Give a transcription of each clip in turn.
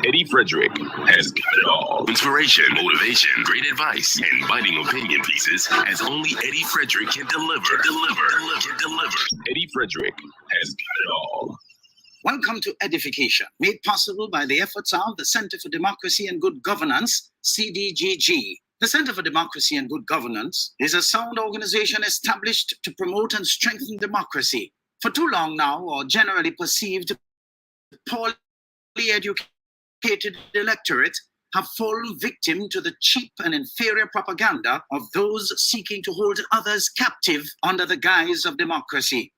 Eddie Frederick has got it all. Inspiration, motivation, great advice, and biting opinion pieces as only Eddie Frederick can deliver. Eddie Frederick has got it all. Welcome to EDDIE-FICATION, made possible by the efforts of the Center for Democracy and Good Governance, CDGG. The Center for Democracy and Good Governance is a sound organization established to promote and strengthen democracy. For too long now, or generally perceived, poorly educated electorate have fallen victim to the cheap and inferior propaganda of those seeking to hold others captive under the guise of democracy.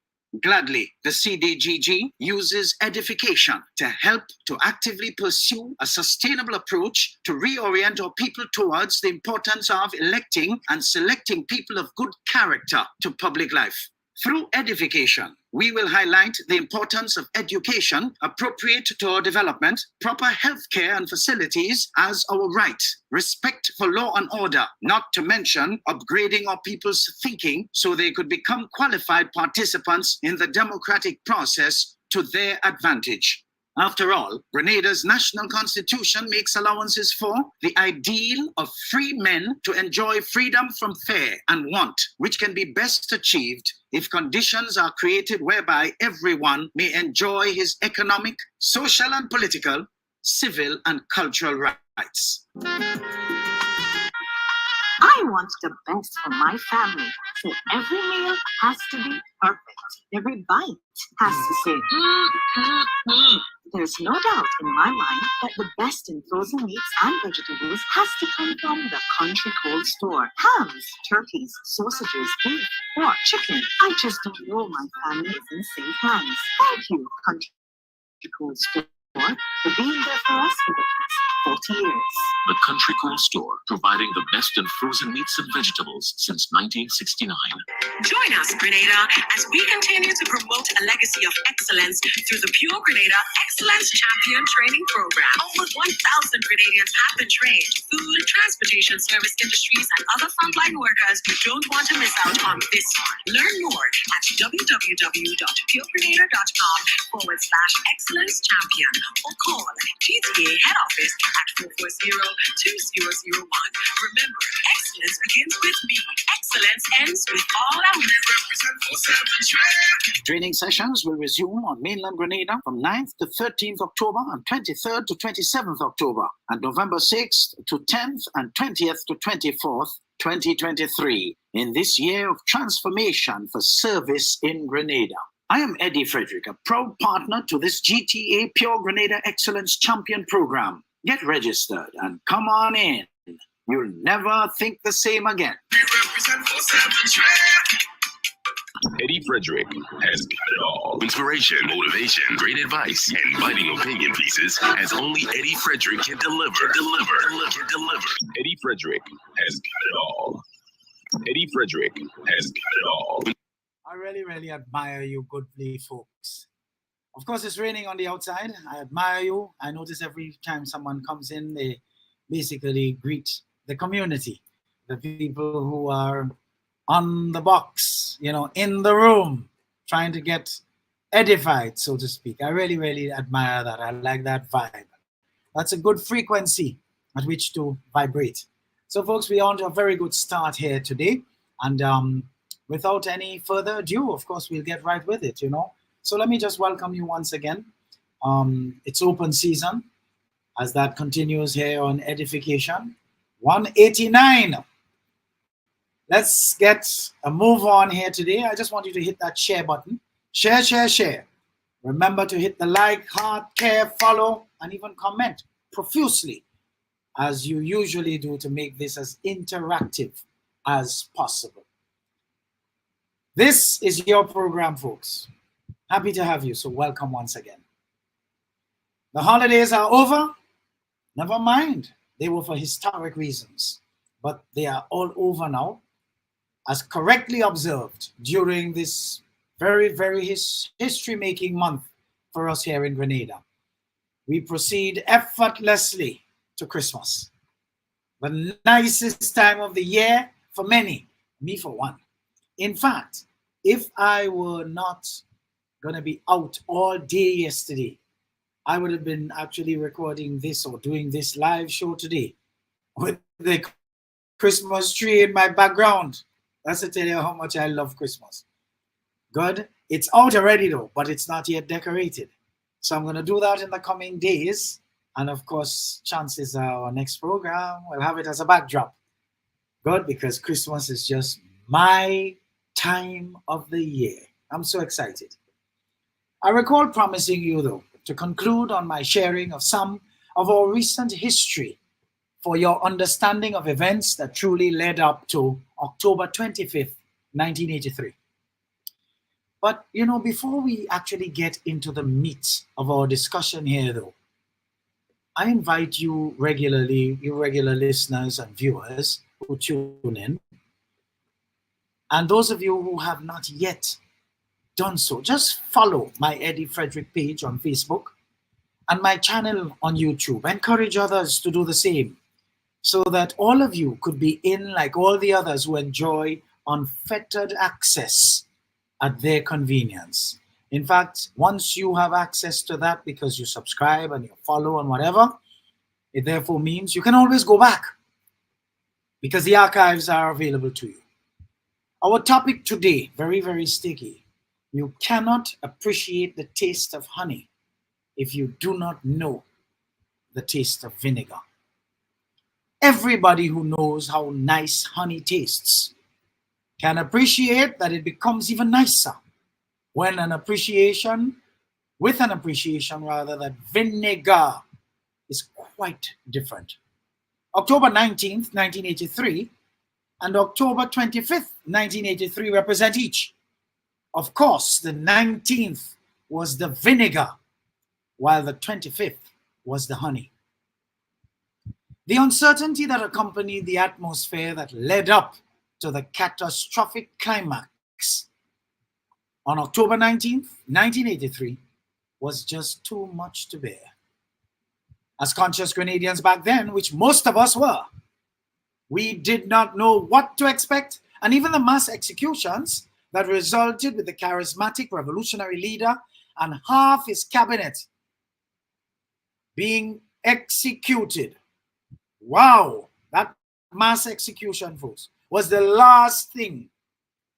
Gladly, the CDGG uses EDDIE-FICATION to help to actively pursue a sustainable approach to reorient our people towards the importance of electing and selecting people of good character to public life. Through EDDIE-FICATION, we will highlight the importance of education appropriate to our development, proper healthcare and facilities as our right, respect for law and order, not to mention upgrading our people's thinking so they could become qualified participants in the democratic process to their advantage. After all, Grenada's national constitution makes allowances for the ideal of free men to enjoy freedom from fear and want, which can be best achieved if conditions are created whereby everyone may enjoy his economic, social and political, civil and cultural rights. I want the best for my family, so every meal has to be perfect. Every bite has to say, There's no doubt in my mind that the best in frozen meats and vegetables has to come from the Country Cold Store. Hams, turkeys, sausages, beef, pork, chicken. I just don't know my family is in safe hands. Thank you, Country Cold Store, for being there for us for the past 40 years. The Country Cold Store, providing the best in frozen meats and vegetables since 1969. Join us, Grenada, as we continue to promote a legacy of excellence through the Pure Grenada Excellence Champion Training Program. Over 1,000 Grenadians have been trained. Food, transportation, service industries, and other frontline workers who don't want to miss out on this one. Learn more at www.puregrenada.com/excellence champion or call GTA head office at 440-2001. Remember, excellence begins with me. Excellence ends with all our Training sessions will resume on mainland Grenada from 9th to 13th October and 23rd to 27th October, and November 6th to 10th and 20th to 24th, 2023, in this year of transformation for service in Grenada. I am Eddie Frederick, a proud partner to this GTA Pure Grenada Excellence Champion Program. Get registered and come on in. You'll never think the same again. Eddie Frederick has got it all. Inspiration, motivation, great advice, and biting opinion pieces as only Eddie Frederick can deliver. Eddie Frederick has got it all. Eddie Frederick has got it all. I really admire you, goodly folks. Of course, it's raining on the outside. I admire you. I notice every time someone comes in, they basically greet the community, the people who are on the box, in the room, trying to get edified, so to speak. I really admire that. I like that vibe. That's a good frequency at which to vibrate. So, folks, we're on to a very good start here today. And without any further ado, of course, we'll get right with it, So let me just welcome you once again. It's open season as that continues here on EDDIE-FICATION 189. Let's get a move on here today. I just want you to hit that share button. Share. Remember to hit the like, heart, care, follow, and even comment profusely as you usually do to make this as interactive as possible. This is your program, folks. Happy to have you, so welcome once again. The holidays are over. Never mind, they were for historic reasons, but they are all over now, as correctly observed during this very history-making month for us here in Grenada. We proceed effortlessly to Christmas, the nicest time of the year for many, me for one. In fact, if I were not going to be out all day yesterday, I would have been actually recording this or doing this live show today with the Christmas tree in my background. That's to tell you how much I love Christmas. Good. It's out already though, but it's not yet decorated. So I'm going to do that in the coming days. And of course, chances are our next program will have it as a backdrop. Good, because Christmas is just my time of the year. I'm so excited. I recall promising you though to conclude on my sharing of some of our recent history for your understanding of events that truly led up to October 25th, 1983. But, you know, before we actually get into the meat of our discussion here, though, I invite you regularly, you regular listeners and viewers who tune in, and those of you who have not yet done so, just follow my Eddie Frederick page on Facebook and my channel on YouTube. Encourage others to do the same so that all of you could be in like all the others who enjoy unfettered access at their convenience. In fact, once you have access to that because you subscribe and you follow and whatever, it therefore means you can always go back because the archives are available to you. Our topic today, very, very sticky. You cannot appreciate the taste of honey if you do not know the taste of vinegar. Everybody who knows how nice honey tastes can appreciate that it becomes even nicer when with an appreciation that vinegar is quite different. October 19th, 1983 and October 25th, 1983 represent each. Of course, the 19th was the vinegar, while the 25th was the honey. The uncertainty that accompanied the atmosphere that led up to the catastrophic climax on October 19th, 1983 was just too much to bear. As conscious Grenadians back then, which most of us were, we did not know what to expect, and even the mass executions that resulted with the charismatic revolutionary leader and half his cabinet being executed. Wow, that mass execution, folks, was the last thing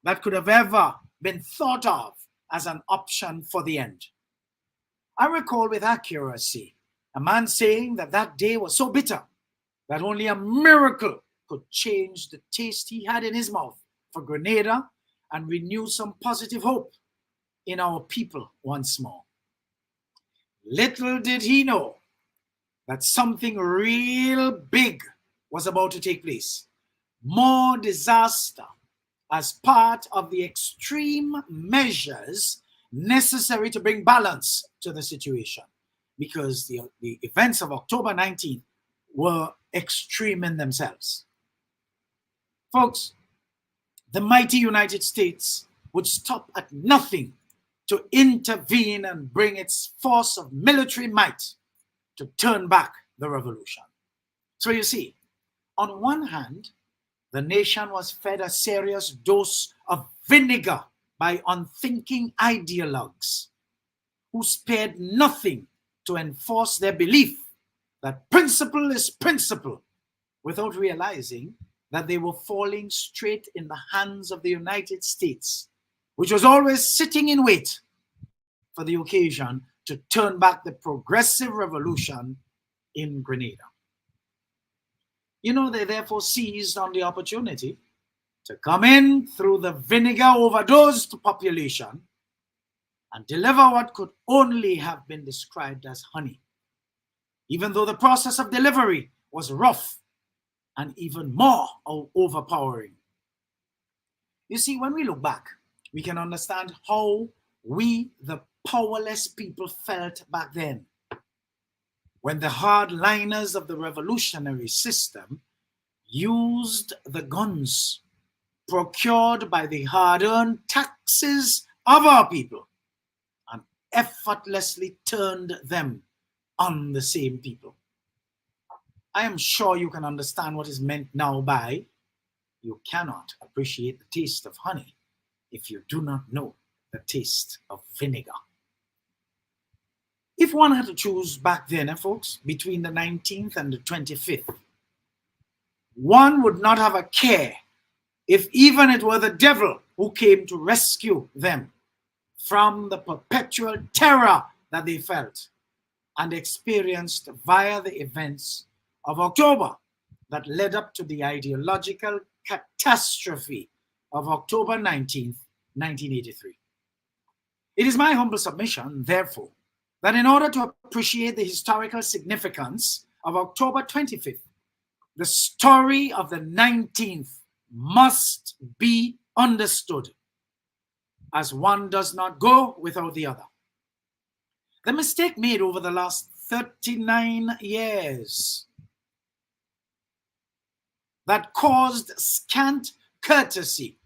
that could have ever been thought of as an option for the end. I recall with accuracy a man saying that that day was so bitter that only a miracle could change the taste he had in his mouth for Grenada and renew some positive hope in our people once more. Little did he know that something real big was about to take place. More disaster as part of the extreme measures necessary to bring balance to the situation, because the events of October 19th were extreme in themselves. Folks, the mighty United States would stop at nothing to intervene and bring its force of military might to turn back the revolution. So you see, on one hand, the nation was fed a serious dose of vinegar by unthinking ideologues who spared nothing to enforce their belief that principle is principle, without realizing that they were falling straight in the hands of the United States, which was always sitting in wait for the occasion to turn back the progressive revolution in Grenada. You know, they therefore seized on the opportunity to come in through the vinegar overdosed population and deliver what could only have been described as honey, even though the process of delivery was rough and even more overpowering. You see, when we look back, we can understand how we, the powerless people, felt back then, when the hardliners of the revolutionary system used the guns procured by the hard-earned taxes of our people and effortlessly turned them on the same people. I am sure you can understand what is meant now by you cannot appreciate the taste of honey if you do not know the taste of vinegar. If one had to choose back then, folks, between the 19th and the 25th, one would not have a care if even it were the devil who came to rescue them from the perpetual terror that they felt and experienced via the events of October that led up to the ideological catastrophe of October 19th, 1983. It is my humble submission, therefore, that in order to appreciate the historical significance of October 25th, the story of the 19th must be understood, as one does not go without the other. The mistake made over the last 39 years that caused scant courtesy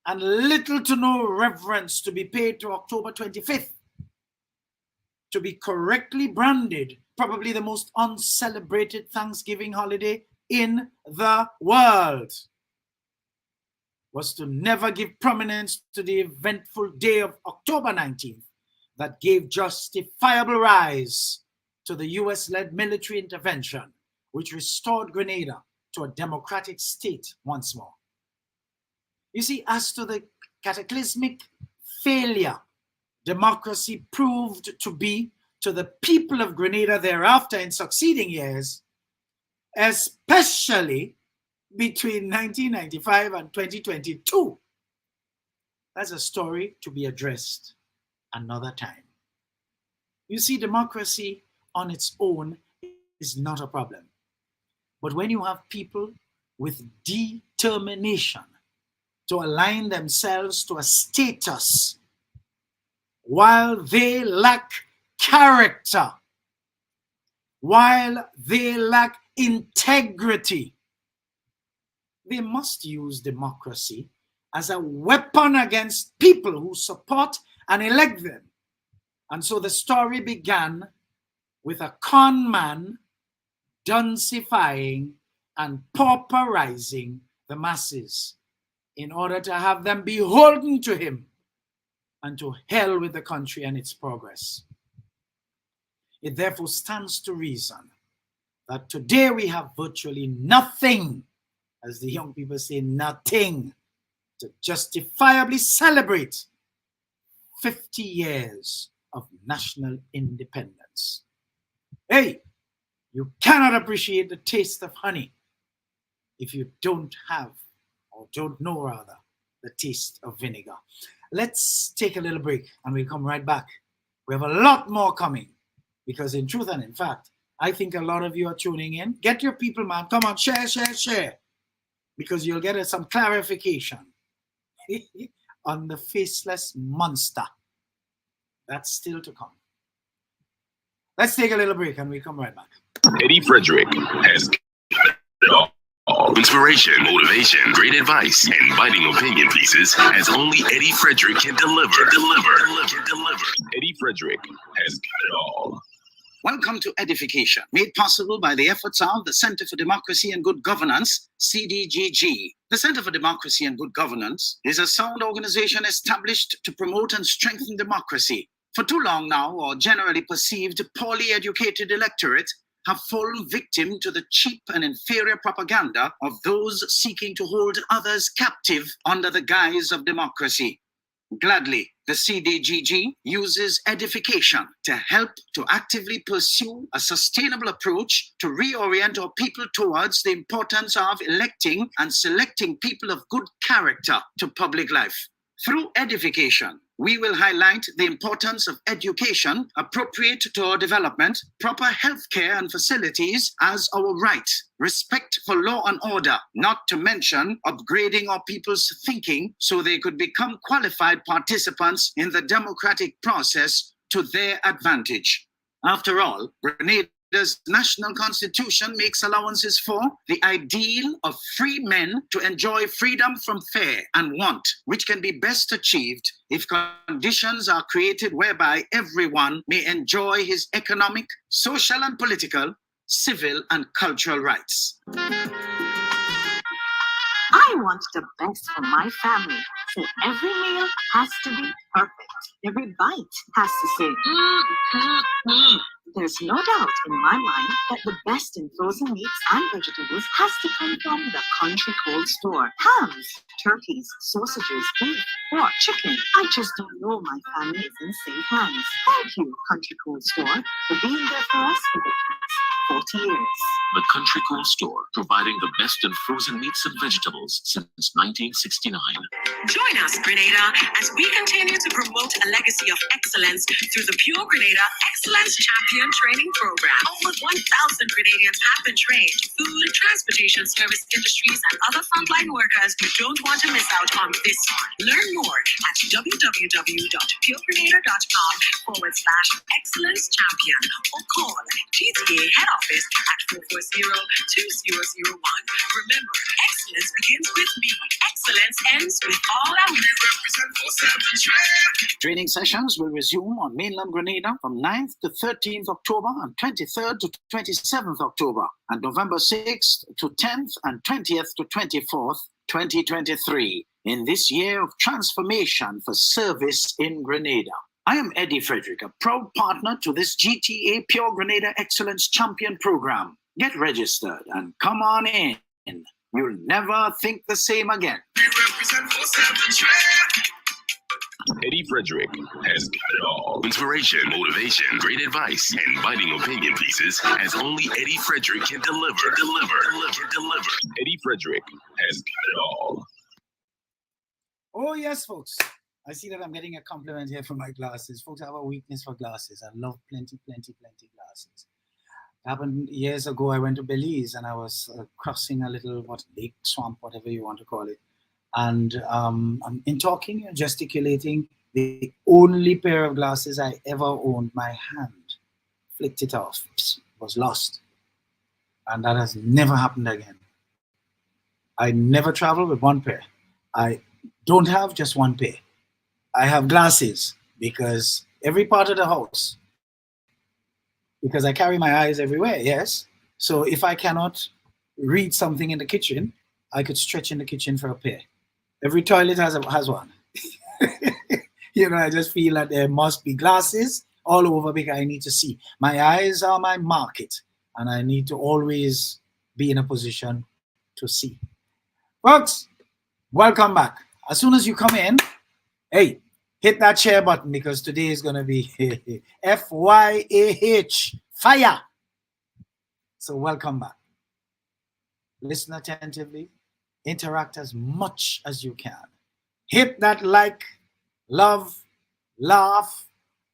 and little to no reverence to be paid to October 25th, to be correctly branded probably the most uncelebrated Thanksgiving holiday in the world, was to never give prominence to the eventful day of October 19th that gave justifiable rise to the US-led military intervention, which restored Grenada to a democratic state once more. You see, as to the cataclysmic failure democracy proved to be to the people of Grenada thereafter in succeeding years, especially between 1995 and 2022, that's a story to be addressed another time. You see, democracy on its own is not a problem. But when you have people with determination to align themselves to a status while they lack character, while they lack integrity, they must use democracy as a weapon against people who support and elect them. And so the story began with a con man densifying and pauperizing the masses in order to have them beholden to him and to hell with the country and its progress. It therefore stands to reason that today we have virtually nothing, as the young people say, nothing, to justifiably celebrate 50 years of national independence. Hey, you cannot appreciate the taste of honey if you don't have, or don't know rather, the taste of vinegar. Let's take a little break and we'll come right back. We have a lot more coming because in truth and in fact, I think a lot of you are tuning in. Get your people, man. Come on, share, share, share. Because you'll get some clarification on the faceless monster. That's still to come. Let's take a little break and we'll come right back. Eddie Frederick has it all. Inspiration, motivation, great advice, and biting opinion pieces as only Eddie Frederick can deliver. Eddie Frederick has got it all. Welcome to EDDIE-FICATION, made possible by the efforts of the Center for Democracy and Good Governance, CDGG. The Center for Democracy and Good Governance is a sound organization established to promote and strengthen democracy. For too long now, our generally perceived poorly educated electorate have fallen victim to the cheap and inferior propaganda of those seeking to hold others captive under the guise of democracy. Gladly, the CDGG uses EDDIE-FICATION to help to actively pursue a sustainable approach to reorient our people towards the importance of electing and selecting people of good character to public life. Through EDDIE-FICATION, we will highlight the importance of education appropriate to our development, proper healthcare and facilities as our right, respect for law and order, not to mention upgrading our people's thinking so they could become qualified participants in the democratic process to their advantage. After all, Grenada's national constitution makes allowances for the ideal of free men to enjoy freedom from fear and want, which can be best achieved if conditions are created whereby everyone may enjoy his economic, social and political, civil and cultural rights. I want the best for my family, so every meal has to be perfect. Every bite has to say, There's no doubt in my mind that the best in frozen meats and vegetables has to come from the Country Cold Store. Hams, turkeys, sausages, beef, pork, chicken. I just don't know my family is in safe hands. Thank you, Country Cold Store, for being there for us for the past 40 years. The Country Cold Store, providing the best in frozen meats and vegetables since 1969. Join us, Grenada, as we continue to promote a legacy of excellence through the Pure Grenada Excellence Champion Training Program. Over 1,000 Grenadians have been trained. Food, transportation service industries, and other frontline workers who don't want to miss out on this one. Learn more at www.puregrenada.com/excellence champion or call GTA head office at 440-2001. Remember, excellence begins with me. Excellence ends with all our represent for 7 Training sessions will resume on mainland Grenada from 9th to 13th October and 23rd to 27th October, and November 6th to 10th and 20th to 24th, 2023, in this year of transformation for service in Grenada. I am Eddie Frederick, a proud partner to this GTA Pure Grenada Excellence Champion Program. Get registered and come on in. You'll never think the same again. We represent 47 Eddie Frederick has got it all. Inspiration, motivation, great advice, and biting opinion pieces as only Eddie Frederick can deliver. Eddie Frederick has got it all. Oh, yes, folks. I see that I'm getting a compliment here for my glasses. Folks, I have a weakness for glasses. I love plenty glasses. It happened years ago. I went to Belize and I was crossing a little lake, swamp, whatever you want to call it. And in talking and gesticulating, the only pair of glasses I ever owned, my hand flicked it off, was lost. And that has never happened again. I never travel with one pair. I don't have just one pair. I have glasses because every part of the house, because I carry my eyes everywhere, yes. So if I cannot read something in the kitchen, I could stretch in the kitchen for a pair. Every toilet has one. You know, I just feel that there must be glasses all over because I need to see. My eyes are my market, and I need to always be in a position to see. Folks, welcome back. As soon as you come in, hey, hit that share button because today is going to be FYAH, fire. So welcome back. Listen attentively. Interact as much as you can. Hit that like, love, laugh,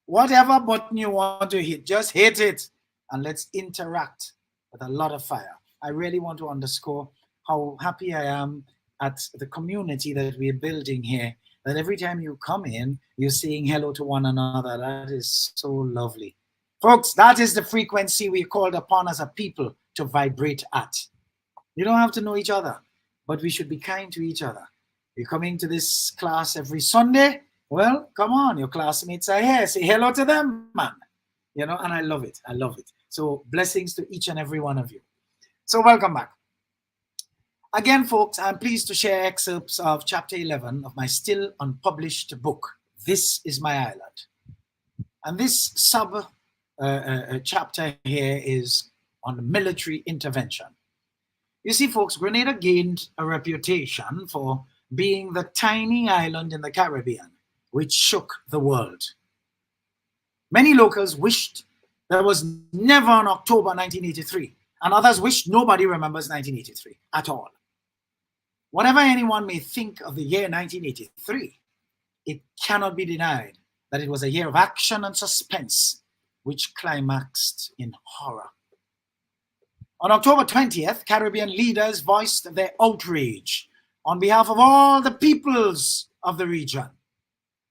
whatever button you want to hit, just hit it and let's interact with a lot of fire. I really want to underscore how happy I am at the community that we're building here, that every time you come in, you're saying hello to one another. That is so lovely. Folks, that is the frequency we're called upon as a people to vibrate at. You don't have to know each other, but we should be kind to each other. You're coming to this class every Sunday? Well, come on, your classmates are here. Say hello to them, man. You know, and I love it. I love it. So blessings to each and every one of you. So welcome back. Again, folks, I'm pleased to share excerpts of chapter 11 of my still unpublished book, This Is My Island. And this chapter here is on military intervention. You see, folks, Grenada gained a reputation for being the tiny island in the Caribbean, which shook the world. Many locals wished there was never an October 1983, and others wished nobody remembers 1983 at all. Whatever anyone may think of the year 1983, it cannot be denied that it was a year of action and suspense, which climaxed in horror. On October 20th, Caribbean leaders voiced their outrage on behalf of all the peoples of the region.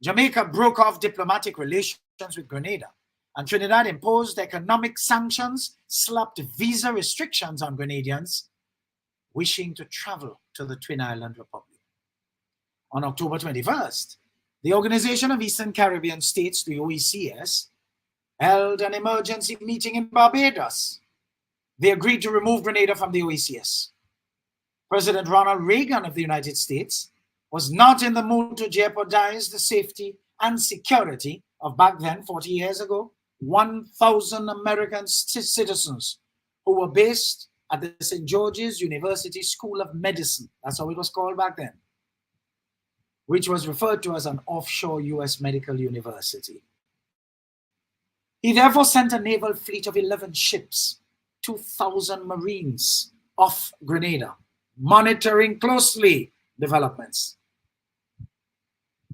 Jamaica broke off diplomatic relations with Grenada, and Trinidad imposed economic sanctions, slapped visa restrictions on Grenadians wishing to travel to the Twin Island Republic. On October 21st, the Organization of Eastern Caribbean States, the OECS, held an emergency meeting in Barbados. They agreed to remove Grenada from the OECS. President Ronald Reagan of the United States was not in the mood to jeopardize the safety and security of back then, 40 years ago, 1,000 American citizens who were based at the St. George's University School of Medicine. That's how it was called back then, which was referred to as an offshore U.S. medical university. He therefore sent a naval fleet of 11 ships, 2,000 Marines off Grenada, monitoring closely developments.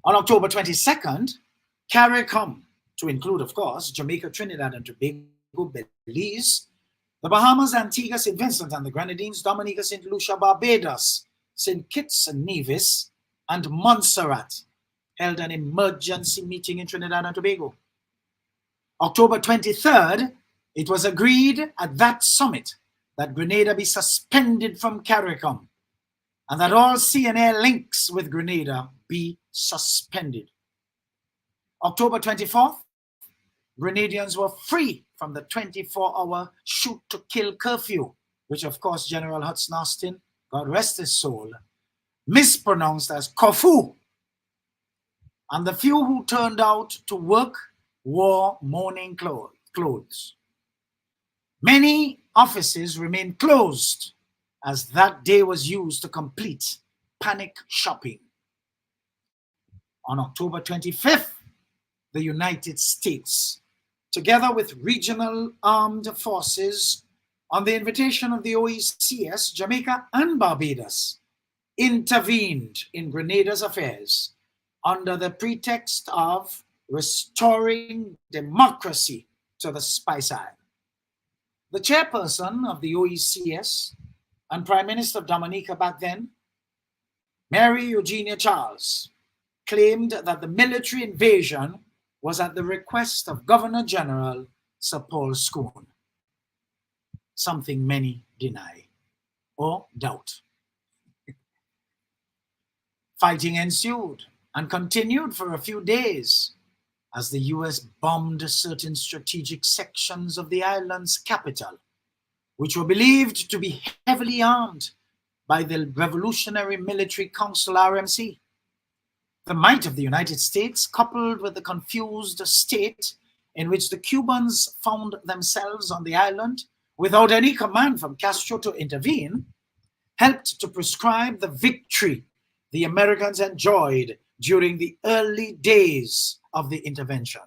On October 22nd, CARICOM, to include, of course, Jamaica, Trinidad and Tobago, Belize, the Bahamas, Antigua, St. Vincent and the Grenadines, Dominica, St. Lucia, Barbados, St. Kitts and Nevis, and Montserrat held an emergency meeting in Trinidad and Tobago. October 23rd, it was agreed at that summit that Grenada be suspended from CARICOM and that all CNA links with Grenada be suspended. October 24th, Grenadians were free from the 24-hour shoot-to-kill curfew, which of course General Hudson Austin, God rest his soul, mispronounced as curfew. And the few who turned out to work wore mourning clothes. Many offices remained closed as that day was used to complete panic shopping. On October 25th, the United States, together with regional armed forces, on the invitation of the OECS, Jamaica and Barbados intervened in Grenada's affairs under the pretext of restoring democracy to the Spice Isle. The chairperson of the OECS and Prime Minister of Dominica back then, Mary Eugenia Charles, claimed that the military invasion was at the request of Governor General Sir Paul Scone, something many deny or doubt. Fighting ensued and continued for a few days as the US bombed certain strategic sections of the island's capital, which were believed to be heavily armed by the Revolutionary Military Council, RMC. The might of the United States, coupled with the confused state in which the Cubans found themselves on the island without any command from Castro to intervene, helped to prescribe the victory the Americans enjoyed during the early days of the intervention.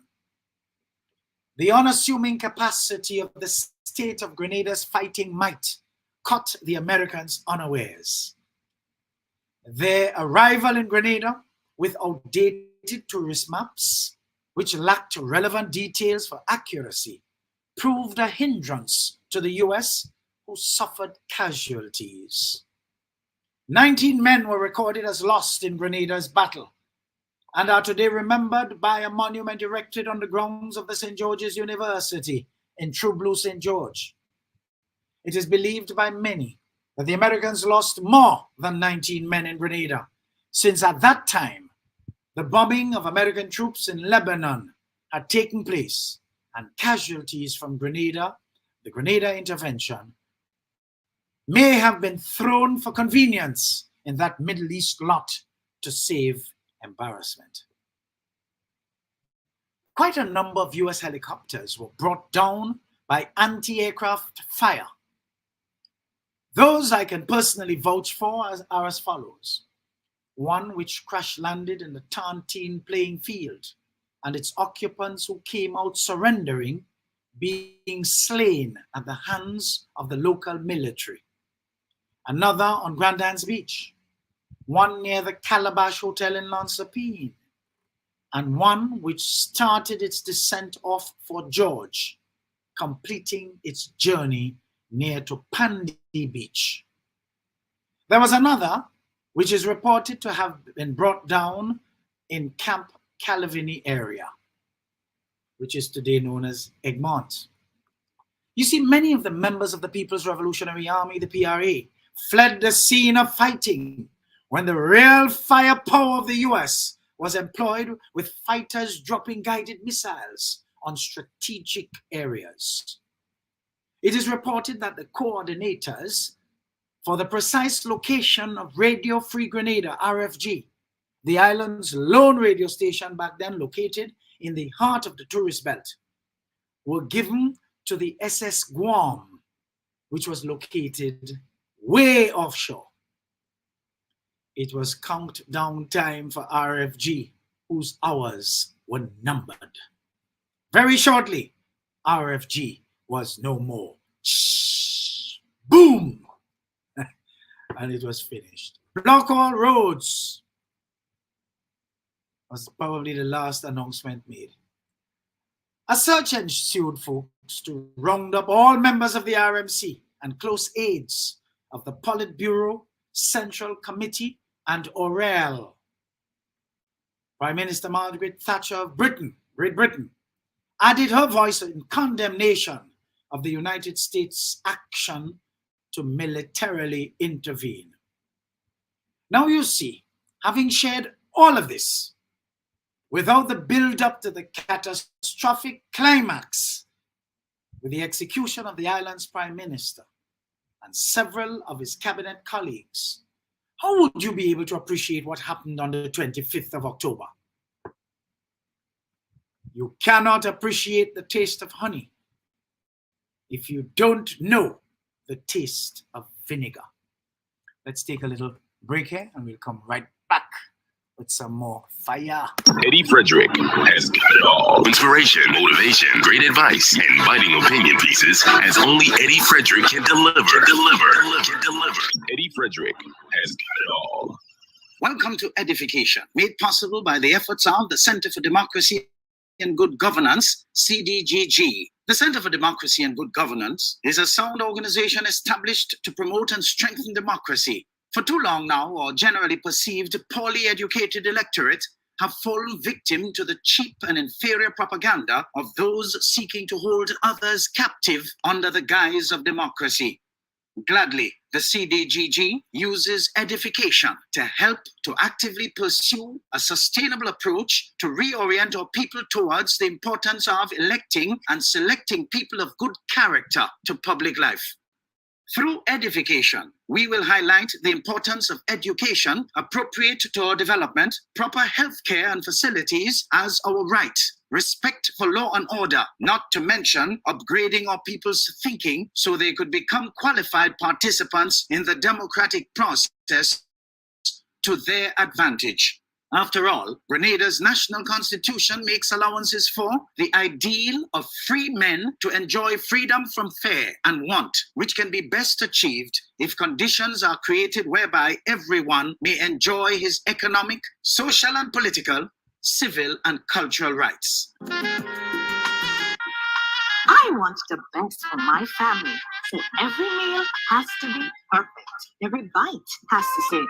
The unassuming capacity of the state of Grenada's fighting might caught the Americans unawares. Their arrival in Grenada with outdated tourist maps, which lacked relevant details for accuracy, proved a hindrance to the US, who suffered casualties. 19 men were recorded as lost in Grenada's battle and are today remembered by a monument erected on the grounds of the St. George's University in True Blue St. George. It is believed by many that the Americans lost more than 19 men in Grenada, since at that time, the bombing of American troops in Lebanon had taken place, and casualties from Grenada, the Grenada intervention, may have been thrown for convenience in that Middle East lot to save embarrassment. Quite a number of US helicopters were brought down by anti-aircraft fire. Those I can personally vouch for are as follows. One which crash-landed in the Tarntine playing field, and its occupants who came out surrendering being slain at the hands of the local military. Another on Grandans Beach, one near the Calabash Hotel in Lansapine, and one which started its descent off Fort George, completing its journey near to Pandy Beach. There was another which is reported to have been brought down in Camp Calavini area, which is today known as Egmont. You see, many of the members of the People's Revolutionary Army, the PRA, fled the scene of fighting when the real firepower of the US was employed with fighters dropping guided missiles on strategic areas. It is reported that the coordinators for the precise location of Radio Free Grenada, RFG, the island's lone radio station back then, located in the heart of the tourist belt, were given to the SS Guam, which was located way offshore. It was countdown time for RFG, whose hours were numbered. Very shortly, RFG was no more. Boom! And it was finished. Block all roads was probably the last announcement made. A search ensued, folks, to round up all members of the RMC and close aides of the Politburo, Central Committee, and Orel. Prime Minister Margaret Thatcher of Great Britain, added her voice in condemnation of the United States' action to militarily intervene. Now you see, having shared all of this, without the build-up to the catastrophic climax with the execution of the island's Prime Minister and several of his cabinet colleagues, how would you be able to appreciate what happened on the 25th of October? You cannot appreciate the taste of honey if you don't know the taste of vinegar. Let's take a little break here and we'll come right back with some more fire. Eddie Frederick has got it all. Inspiration, motivation, great advice, and biting opinion pieces as only Eddie Frederick can deliver. Eddie Frederick has got it all. Welcome to Edification, made possible by the efforts of the Center for Democracy and Good Governance, CDGG. The Center for Democracy and Good Governance is a sound organization established to promote and strengthen democracy. For too long now, our generally perceived poorly educated electorate have fallen victim to the cheap and inferior propaganda of those seeking to hold others captive under the guise of democracy. Gladly, the CDGG uses edification to help to actively pursue a sustainable approach to reorient our people towards the importance of electing and selecting people of good character to public life. Through edification, we will highlight the importance of education appropriate to our development, proper healthcare and facilities as our right, respect for law and order, not to mention upgrading our people's thinking so they could become qualified participants in the democratic process to their advantage. After all, Grenada's national constitution makes allowances for the ideal of free men to enjoy freedom from fear and want, which can be best achieved if conditions are created whereby everyone may enjoy his economic, social and political, civil and cultural rights. I want the best for my family, so every meal has to be perfect. Every bite has to say,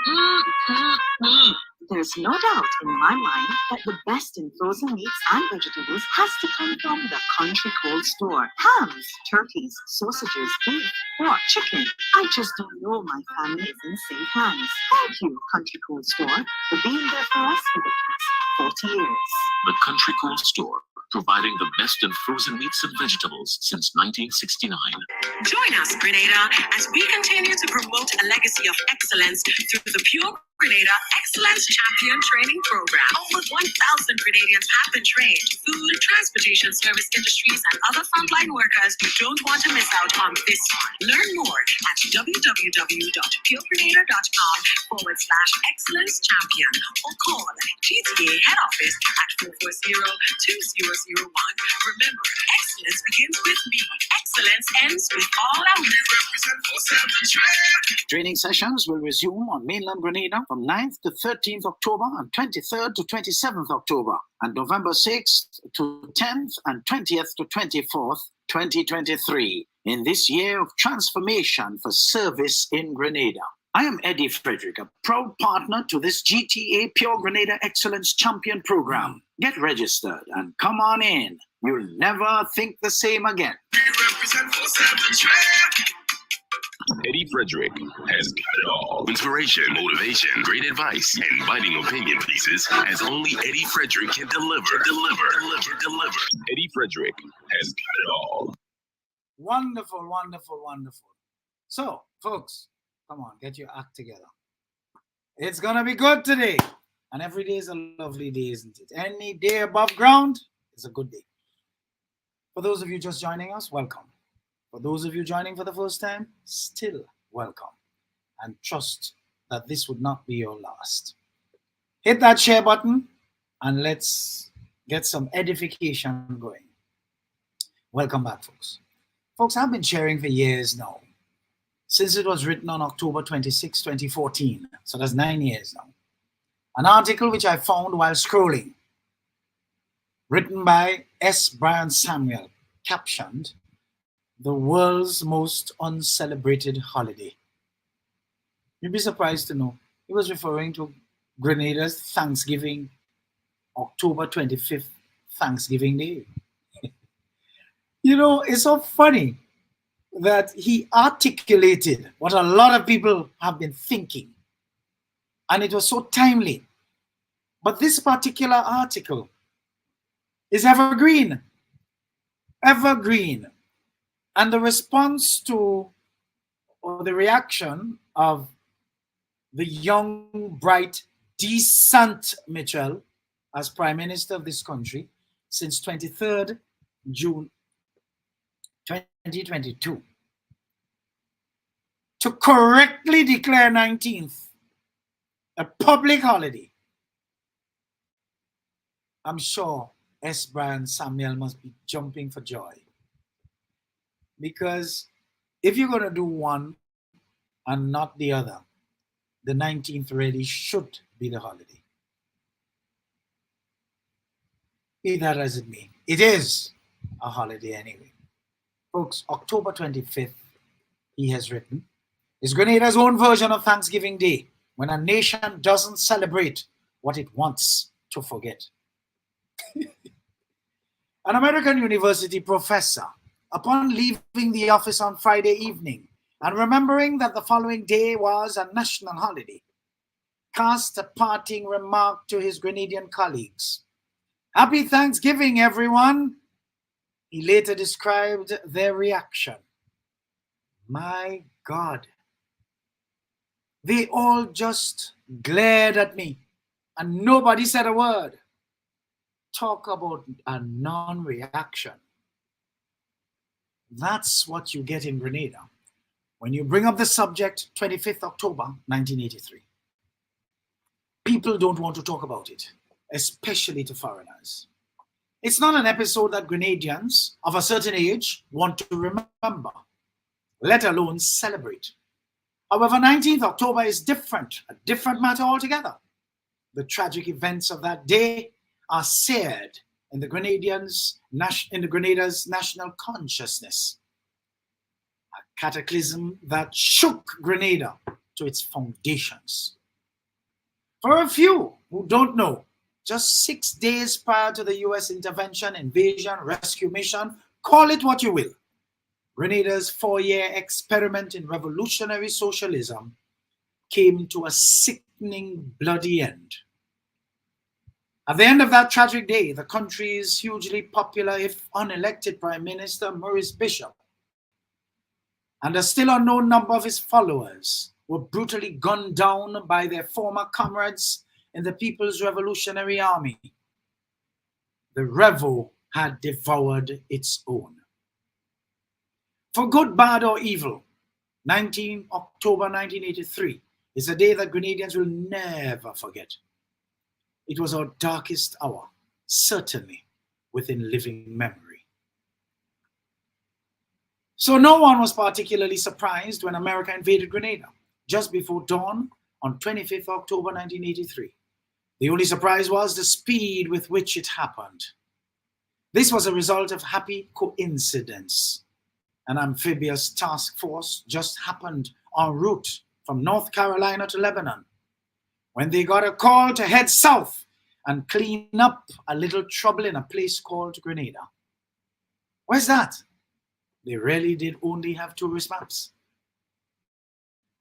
There's no doubt in my mind that the best in frozen meats and vegetables has to come from the Country Cold Store. Hams, turkeys, sausages, beef, pork, chicken. I just don't know my family is in safe hands. Thank you, Country Cold Store, for being there for us for the past 40 years. The Country Cold Store, providing the best in frozen meats and vegetables since 1969. Join us, Grenada, as we continue to promote a legacy of excellence through the Pure Grenada Excellence Champion Training Program. Over 1,000 Grenadians have been trained. Food, transportation, service industries, and other frontline workers don't want to miss out on this one. Learn more at www.puregrenada.com/excellence champion or call GTA head office at 440-2001. Remember, excellence begins with me. Excellence ends with all our represent 47 Training sessions will resume on mainland Grenada from 9th to 13th October and 23rd to 27th October, and November 6th to 10th and 20th to 24th, 2023, in this year of transformation for service in Grenada. I am Eddie Frederick, a proud partner to this GTA Pure Grenada Excellence Champion Program. Get registered and come on in. You'll never think the same again. Eddie Frederick has got it all. Inspiration, motivation, great advice, and biting opinion pieces as only Eddie Frederick can deliver. Eddie Frederick has got it all. Wonderful, wonderful, wonderful. So, folks, come on, get your act together. It's going to be good today. And every day is a lovely day, isn't it? Any day above ground is a good day. For those of you just joining us, welcome. For those of you joining for the first time, still welcome. And trust that this would not be your last. Hit that share button and let's get some edification going. Welcome back, folks. Folks, I've been sharing for years now, since it was written on October 26, 2014. So that's 9 years now. An article which I found while scrolling, written by S. Brian Samuel, captioned, "The World's Most Uncelebrated Holiday." You'd be surprised to know he was referring to Grenada's Thanksgiving, October 25th, Thanksgiving Day. You know, it's so funny that he articulated what a lot of people have been thinking. And it was so timely. But this particular article is evergreen. Evergreen. And the response to, or the reaction of the young, bright, decent Mitchell as Prime Minister of this country since 23rd June 2022 to correctly declare 19th a public holiday. I'm sure S. Brian Samuel must be jumping for joy. Because if you're going to do one and not the other, the 19th really should be the holiday. Be that as it may, it is a holiday anyway. Folks, October 25th, he has written, is Grenada's own version of Thanksgiving Day, when a nation doesn't celebrate what it wants to forget. An American university professor, upon leaving the office on Friday evening and remembering that the following day was a national holiday, cast a parting remark to his Grenadian colleagues. "Happy Thanksgiving, everyone." He later described their reaction. My God. They all just glared at me and nobody said a word. Talk about a non-reaction. That's what you get in Grenada when you bring up the subject 25th October 1983. People don't want to talk about it, especially to foreigners. It's not an episode that Grenadians of a certain age want to remember, let alone celebrate. However, 19th October is different, a different matter altogether. The tragic events of that day are seared in the Grenada's national consciousness. A cataclysm that shook Grenada to its foundations. For a few who don't know, just 6 days prior to the US intervention, invasion, rescue mission, call it what you will, Grenada's 4-year experiment in revolutionary socialism came to a sickening, bloody end. At the end of that tragic day, the country's hugely popular, if unelected, Prime Minister, Maurice Bishop, and a still unknown number of his followers were brutally gunned down by their former comrades in the People's Revolutionary Army. The revel had devoured its own. For good, bad, or evil, 19 October 1983 is a day that Grenadians will never forget. It was our darkest hour, certainly within living memory. So no one was particularly surprised when America invaded Grenada just before dawn on 25th October 1983. The only surprise was the speed with which it happened. This was a result of happy coincidence. An amphibious task force just happened en route from North Carolina to Lebanon when they got a call to head south and clean up a little trouble in a place called Grenada. Where's that? They really did only have tourist maps.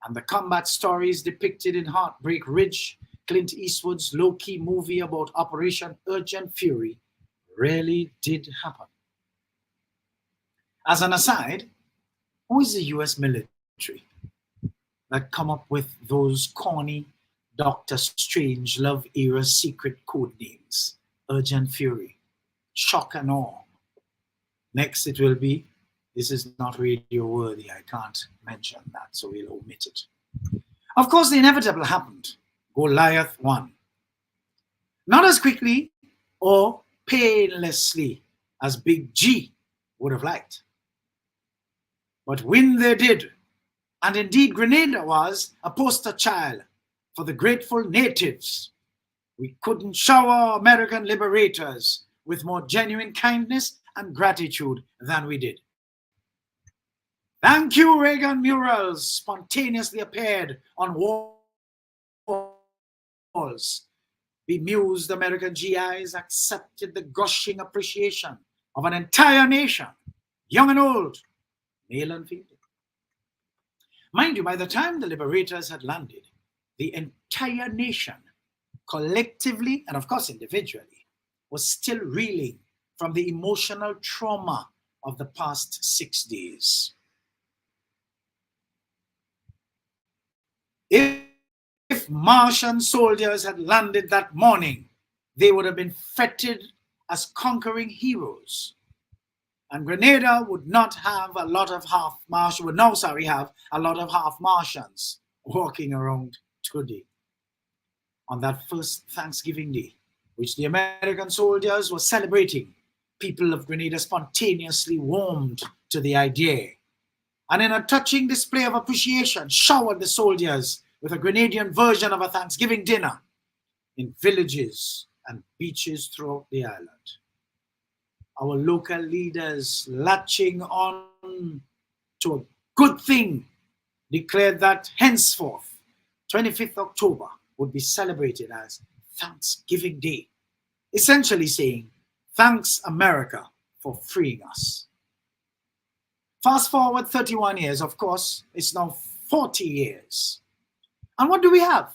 And the combat stories depicted in Heartbreak Ridge, Clint Eastwood's low-key movie about Operation Urgent Fury, really did happen. As an aside, who is the US military that come up with those corny, Doctor Strangelove era secret code names, Urgent Fury, Shock and Awe. Next it will be, this is not radio worthy, I can't mention that, so we'll omit it. Of course, the inevitable happened. Goliath won. Not as quickly or painlessly as Big G would have liked. But win they did. And indeed, Grenada was a poster child for the grateful natives. We couldn't shower American liberators with more genuine kindness and gratitude than we did. Thank you, Reagan murals spontaneously appeared on walls. Bemused American GIs accepted the gushing appreciation of an entire nation, young and old, male and female. Mind you, by the time the liberators had landed, the entire nation, collectively and of course individually, was still reeling from the emotional trauma of the past 6 days. If Martian soldiers had landed that morning, they would have been feted as conquering heroes. And Grenada would not have a lot of half Martians, would now, have a lot of half Martians walking around today. On that first Thanksgiving Day, which the American soldiers were celebrating, people of Grenada spontaneously warmed to the idea, and in a touching display of appreciation, showered the soldiers with a Grenadian version of a Thanksgiving dinner in villages and beaches throughout the island. Our local leaders, latching on to a good thing, declared that henceforth, 25th October would be celebrated as Thanksgiving Day, essentially saying, thanks America for freeing us. Fast forward 31 years, of course, it's now 40 years. And what do we have?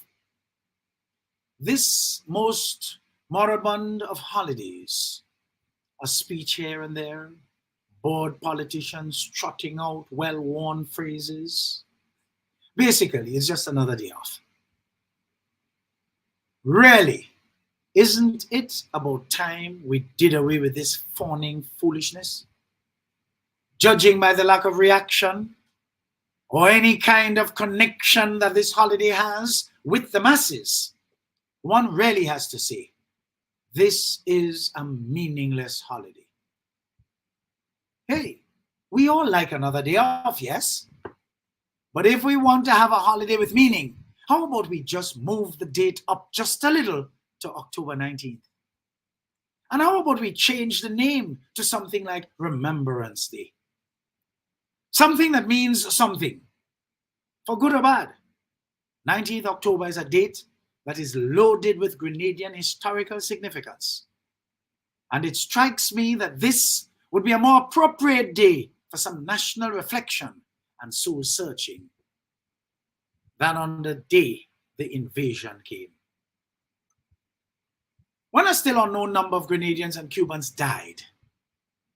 This most moribund of holidays, a speech here and there, bored politicians trotting out well-worn phrases. Basically, it's just another day off. Really, isn't it about time we did away with this fawning foolishness? Judging by the lack of reaction or any kind of connection that this holiday has with the masses, one really has to say, this is a meaningless holiday. Hey, we all like another day off, yes? But if we want to have a holiday with meaning, how about we just move the date up just a little to October 19th? And how about we change the name to something like Remembrance Day? Something that means something, for good or bad. 19th October is a date that is loaded with Grenadian historical significance. And it strikes me that this would be a more appropriate day for some national reflection and soul searching than on the day the invasion came. When a still unknown number of Grenadians and Cubans died,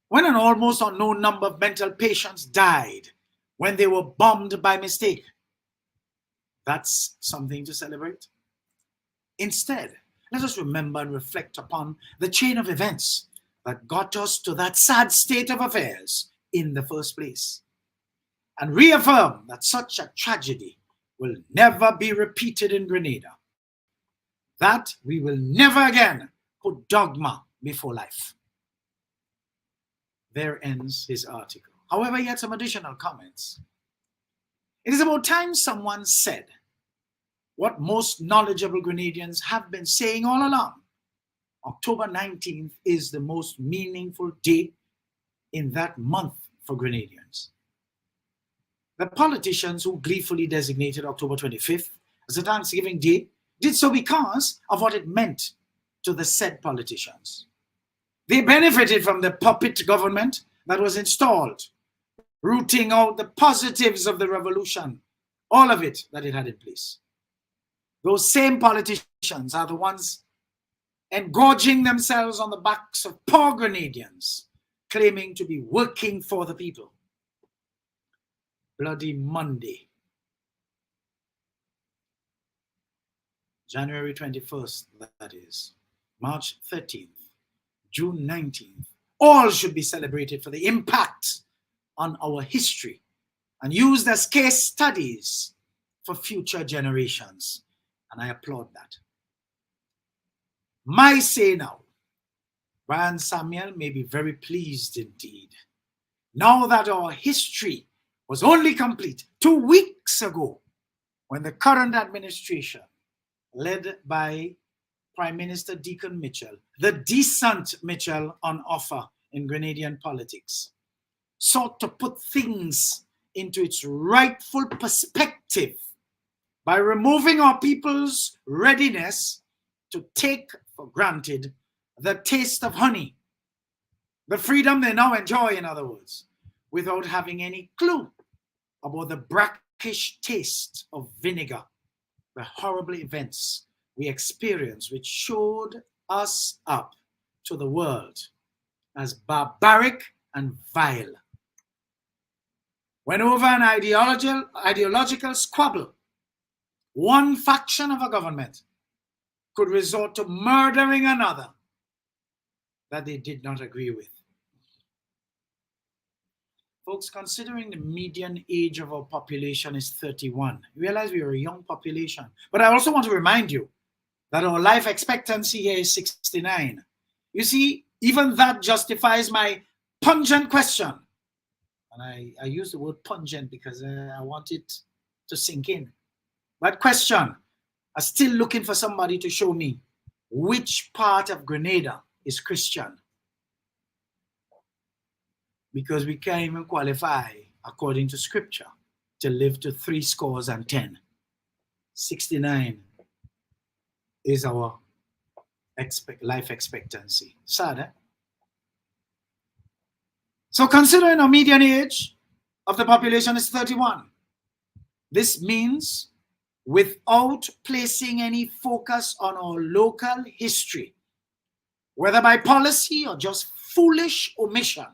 when an almost unknown number of mental patients died when they were bombed by mistake, that's something to celebrate. Instead, let us remember and reflect upon the chain of events that got us to that sad state of affairs in the first place, and reaffirm that such a tragedy will never be repeated in Grenada, that we will never again put dogma before life. There ends his article. However, he had some additional comments. It is about time someone said what most knowledgeable Grenadians have been saying all along. October 19th is the most meaningful day in that month for Grenadians. The politicians who gleefully designated October 25th as a Thanksgiving Day did so because of what it meant to the said politicians. They benefited from the puppet government that was installed, rooting out the positives of the revolution, all of it that it had in place. Those same politicians are the ones engorging themselves on the backs of poor Grenadians, claiming to be working for the people. Bloody Monday. January 21st, that is, March 13th, June 19th, all should be celebrated for the impact on our history and used as case studies for future generations. And I applaud that. My say now, Brian Samuel may be very pleased indeed, now that our history was only complete 2 weeks ago when the current administration, led by Prime Minister Deacon Mitchell, the decent Mitchell on offer in Grenadian politics, sought to put things into its rightful perspective by removing our people's readiness to take for granted the taste of honey, the freedom they now enjoy, in other words, without having any clue about the brackish taste of vinegar, the horrible events we experienced which showed us up to the world as barbaric and vile. When over an ideological squabble, one faction of a government could resort to murdering another that they did not agree with. Folks, considering the median age of our population is 31, you realize we are a young population. But I also want to remind you that our life expectancy here is 69. You see, even that justifies my pungent question. And I use the word pungent because I want it to sink in. But question, I'm still looking for somebody to show me which part of Grenada is Christian. Because we can't even qualify, according to scripture, to live to 70. 69 is our life expectancy. Sad, eh? So considering our median age of the population is 31, this means without placing any focus on our local history, whether by policy or just foolish omission,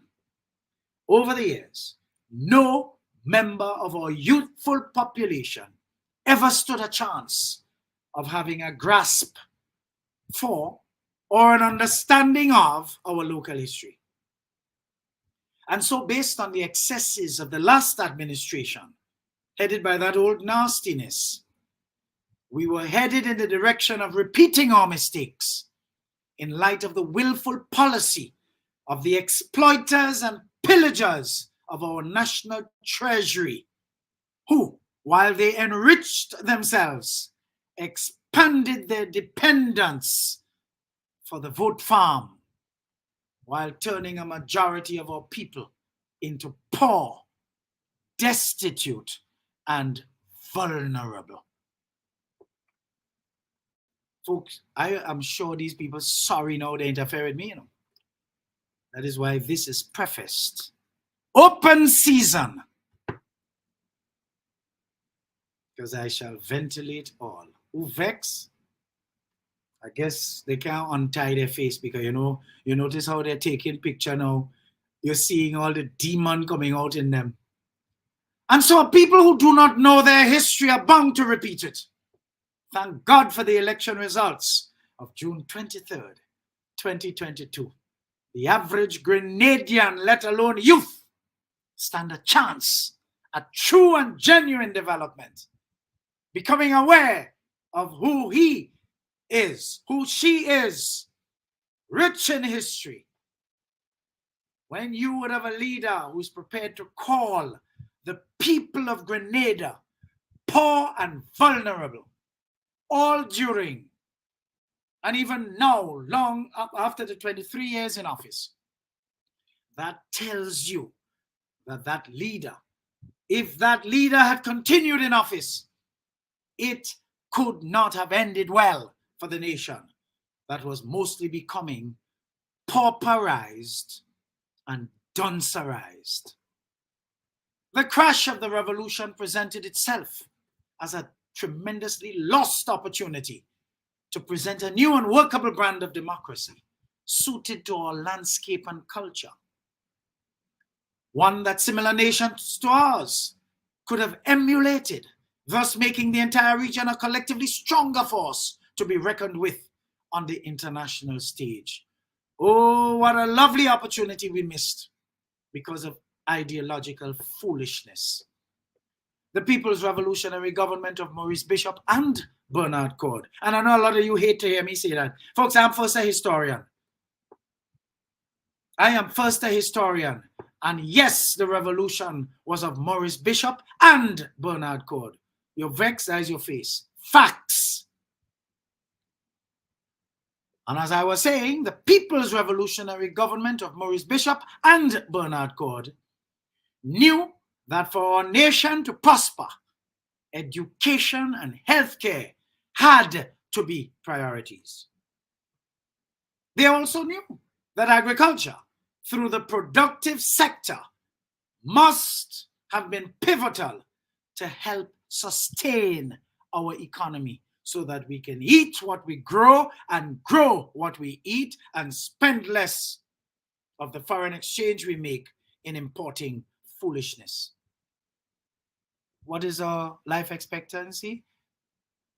over the years, no member of our youthful population ever stood a chance of having a grasp for or an understanding of our local history. And so, based on the excesses of the last administration, headed by that old nastiness, we were headed in the direction of repeating our mistakes in light of the willful policy of the exploiters and pillagers of our national treasury, who, while they enriched themselves, expanded their dependence for the vote farm, while turning a majority of our people into poor, destitute, and vulnerable. Folks, I am sure these people are sorry now they interfere with me, you know. That is why this is prefaced. Open season. Because I shall ventilate all. Who vex? I guess they can't untie their face because, you notice how they're taking picture now. You're seeing all the demon coming out in them. And so people who do not know their history are bound to repeat it. Thank God for the election results of June 23rd, 2022. The average Grenadian, let alone youth, stand a chance at true and genuine development, becoming aware of who he is, who she is, rich in history. When you would have a leader who's prepared to call the people of Grenada poor and vulnerable, all during and even now, long after the 23 years in office, that tells you that that leader, if that leader had continued in office, it could not have ended well for the nation that was mostly becoming pauperized and duncerized. The crash of the revolution presented itself as a tremendously lost opportunity to present a new and workable brand of democracy suited to our landscape and culture. One that similar nations to ours could have emulated, thus making the entire region a collectively stronger force to be reckoned with on the international stage. Oh, what a lovely opportunity we missed because of ideological foolishness. The People's Revolutionary Government of Maurice Bishop and Bernard Cord. And I know a lot of you hate to hear me say that. Folks, I'm first a historian. I am first a historian. And yes, the revolution was of Maurice Bishop and Bernard Cord. Your vex, eyes your face. Facts. And as I was saying, the People's Revolutionary Government of Maurice Bishop and Bernard Cord knew that for our nation to prosper, education and healthcare had to be priorities. They also knew that agriculture, through the productive sector, must have been pivotal to help sustain our economy so that we can eat what we grow and grow what we eat and spend less of the foreign exchange we make in importing foolishness. What is our life expectancy?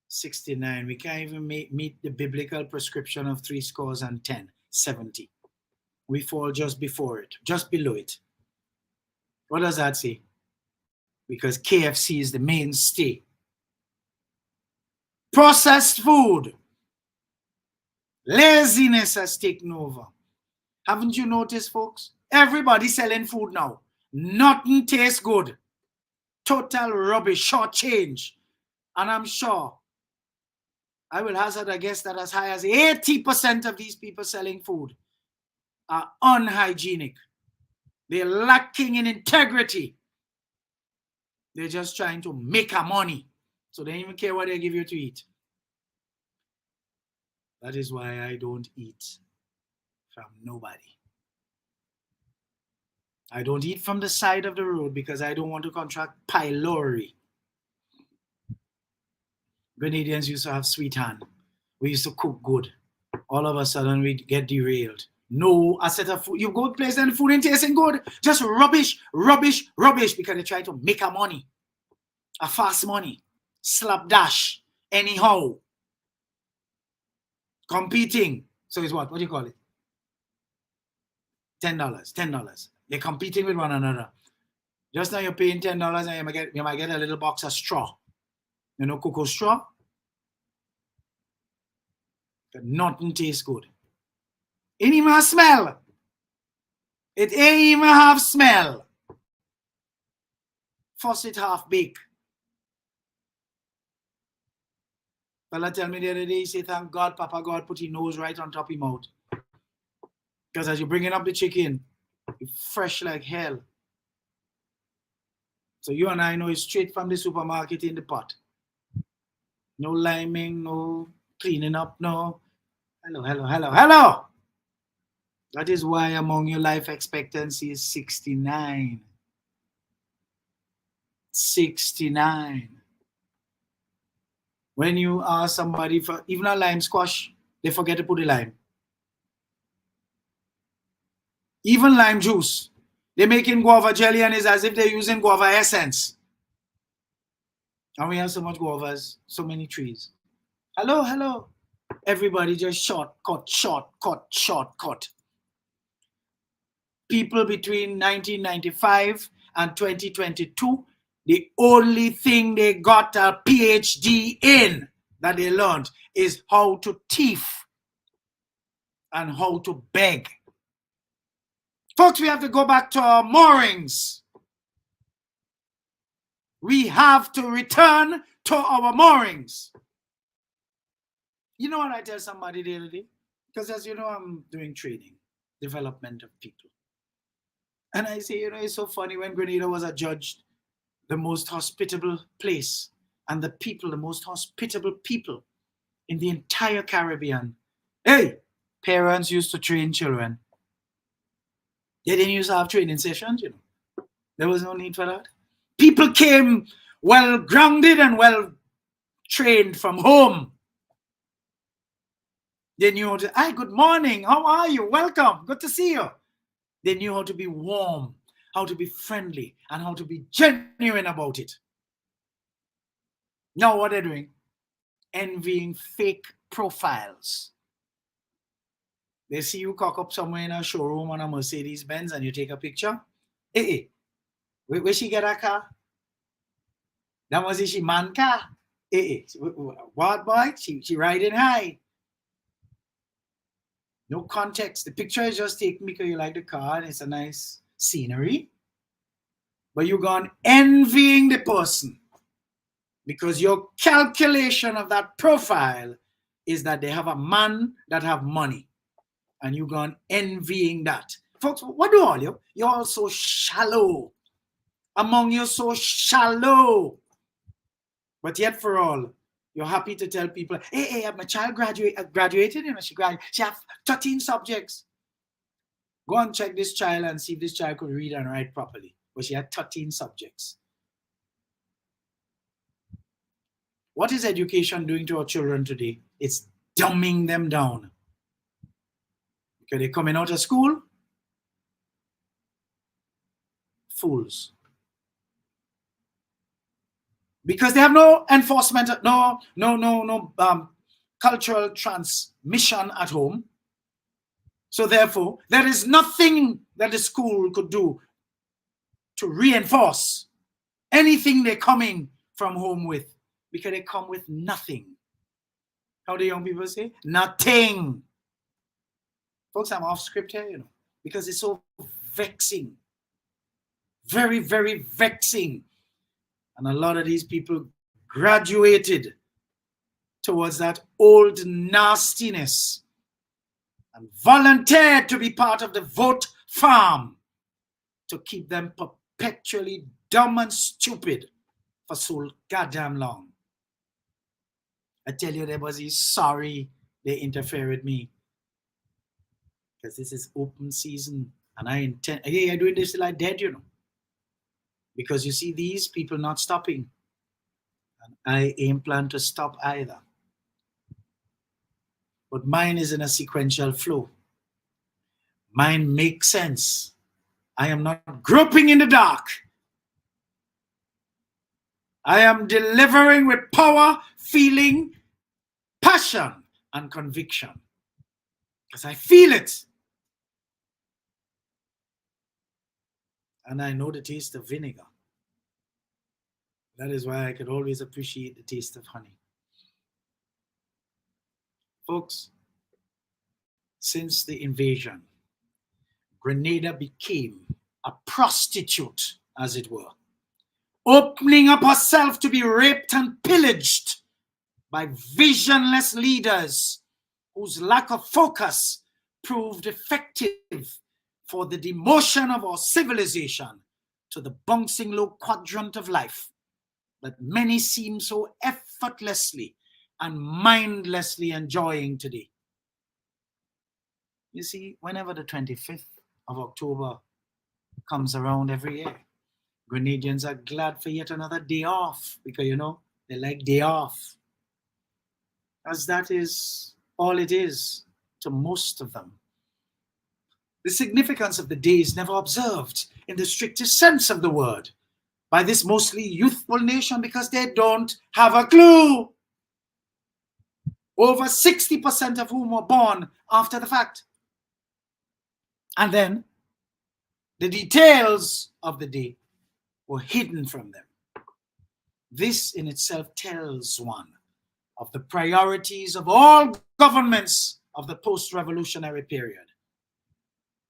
69. We can't even meet the biblical prescription of 70. 70. We fall just before it, just below it. What does that say? Because KFC is the mainstay. Processed food. Laziness has taken over. Haven't you noticed, folks? Everybody selling food now. Nothing tastes good. Total rubbish, short change. And I'm sure, I will hazard a guess that as high as 80% of these people selling food are unhygienic. They're lacking in integrity. They're just trying to make a money. So they don't even care what they give you to eat. That is why I don't eat from nobody. I don't eat from the side of the road because I don't want to contract pylori. Grenadians used to have sweet hand. We used to cook good. All of a sudden we get derailed. No, a set of food. You go to place and the food ain't tasting good. Just rubbish, rubbish, rubbish because they try to make a money. A fast money. Slapdash. Anyhow. Competing. So it's what? What do you call it? $10. $10. They're competing with one another. Just now you're paying $10 and you might get a little box of straw. You know, cocoa straw? But nothing tastes good. It ain't even have smell. It ain't even have smell. Faucet half baked. Fella tell me the other day, he said, thank God, Papa God put his nose right on top of his mouth. Because as you're bringing up the chicken, it's fresh like hell. So you and I know it's straight from the supermarket in the pot. No liming, no cleaning up, no. Hello, hello, hello, hello. That is why among your life expectancy is 69. 69. When you ask somebody for even a lime squash, they forget to put the lime. Even lime juice. They're making guava jelly and it's as if they're using guava essence. And we have so much guavas, so many trees. Hello, hello. Everybody just shortcut, shortcut, shortcut. People between 1995 and 2022, the only thing they got a PhD in that they learned is how to thief and how to beg. Folks, we have to go back to our moorings. We have to return to our moorings. You know what I tell somebody the other day? Because as you know, I'm doing training, development of people. And I say, you know, it's so funny when Grenada was adjudged the most hospitable place and the people, the most hospitable people in the entire Caribbean. Hey, parents used to train children. They didn't used to have training sessions, you know. There was no need for that. People came well grounded and well trained from home. They knew how to, hi, good morning, how are you? Welcome, good to see you. They knew how to be warm, how to be friendly, and how to be genuine about it. Now what they're doing? Envying fake profiles. They see you cock up somewhere in a showroom on a Mercedes Benz and you take a picture. Hey, where she get a car? That was she man car. Hey, what boy? She riding high. No context. The picture is just taken because you like the car and it's a nice scenery. But you're gone envying the person because your calculation of that profile is that they have a man that have money. And you're gone envying that. Folks, what do all you? You're all so shallow. Among you so shallow. But yet for all, you're happy to tell people, hey, my child graduated, she have 13 subjects. Go and check this child and see if this child could read and write properly. But she had 13 subjects. What is education doing to our children today? It's dumbing them down. Because they're coming out of school, fools. Because they have no enforcement, no cultural transmission at home. So therefore, there is nothing that the school could do to reinforce anything they're coming from home with, because they come with nothing. How do young people say? Nothing. Folks, I'm off script here, because it's so vexing. Very, very vexing. And a lot of these people graduated towards that old nastiness and volunteered to be part of the vote farm to keep them perpetually dumb and stupid for so goddamn long. I tell you, they was sorry they interfere with me. Because this is open season. And I intend, hey, I'm doing this till I'm dead, Because you see these people not stopping. And I ain't plan to stop either. But mine is in a sequential flow. Mine makes sense. I am not groping in the dark. I am delivering with power, feeling, passion, and conviction. Because I feel it. And I know the taste of vinegar. That is why I could always appreciate the taste of honey. Folks, since the invasion, Grenada became a prostitute, as it were, opening up herself to be raped and pillaged by visionless leaders whose lack of focus proved effective for the demotion of our civilization to the bouncing low quadrant of life that many seem so effortlessly and mindlessly enjoying today. You see, whenever the 25th of October comes around every year, Grenadians are glad for yet another day off because, they like day off. As that is all it is to most of them. The significance of the day is never observed in the strictest sense of the word by this mostly youthful nation because they don't have a clue. Over 60% of whom were born after the fact. And then the details of the day were hidden from them. This in itself tells one of the priorities of all governments of the post-revolutionary period.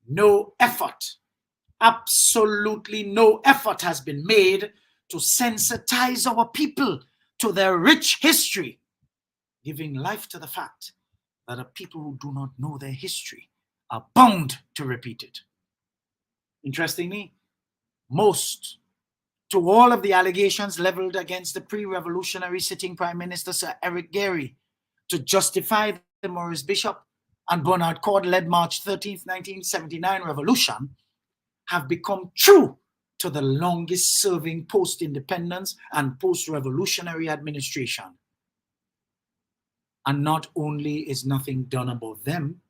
No effort, absolutely no effort has been made to sensitize our people to their rich history, giving life to the fact that a people who do not know their history are bound to repeat it. Interestingly, most to all of the allegations leveled against the pre-revolutionary sitting Prime Minister Sir Eric Gairy to justify the Maurice Bishop and Bernard Court-led March 13th, 1979 revolution have become true to the longest-serving post-independence and post-revolutionary administration. And not only is nothing done about them,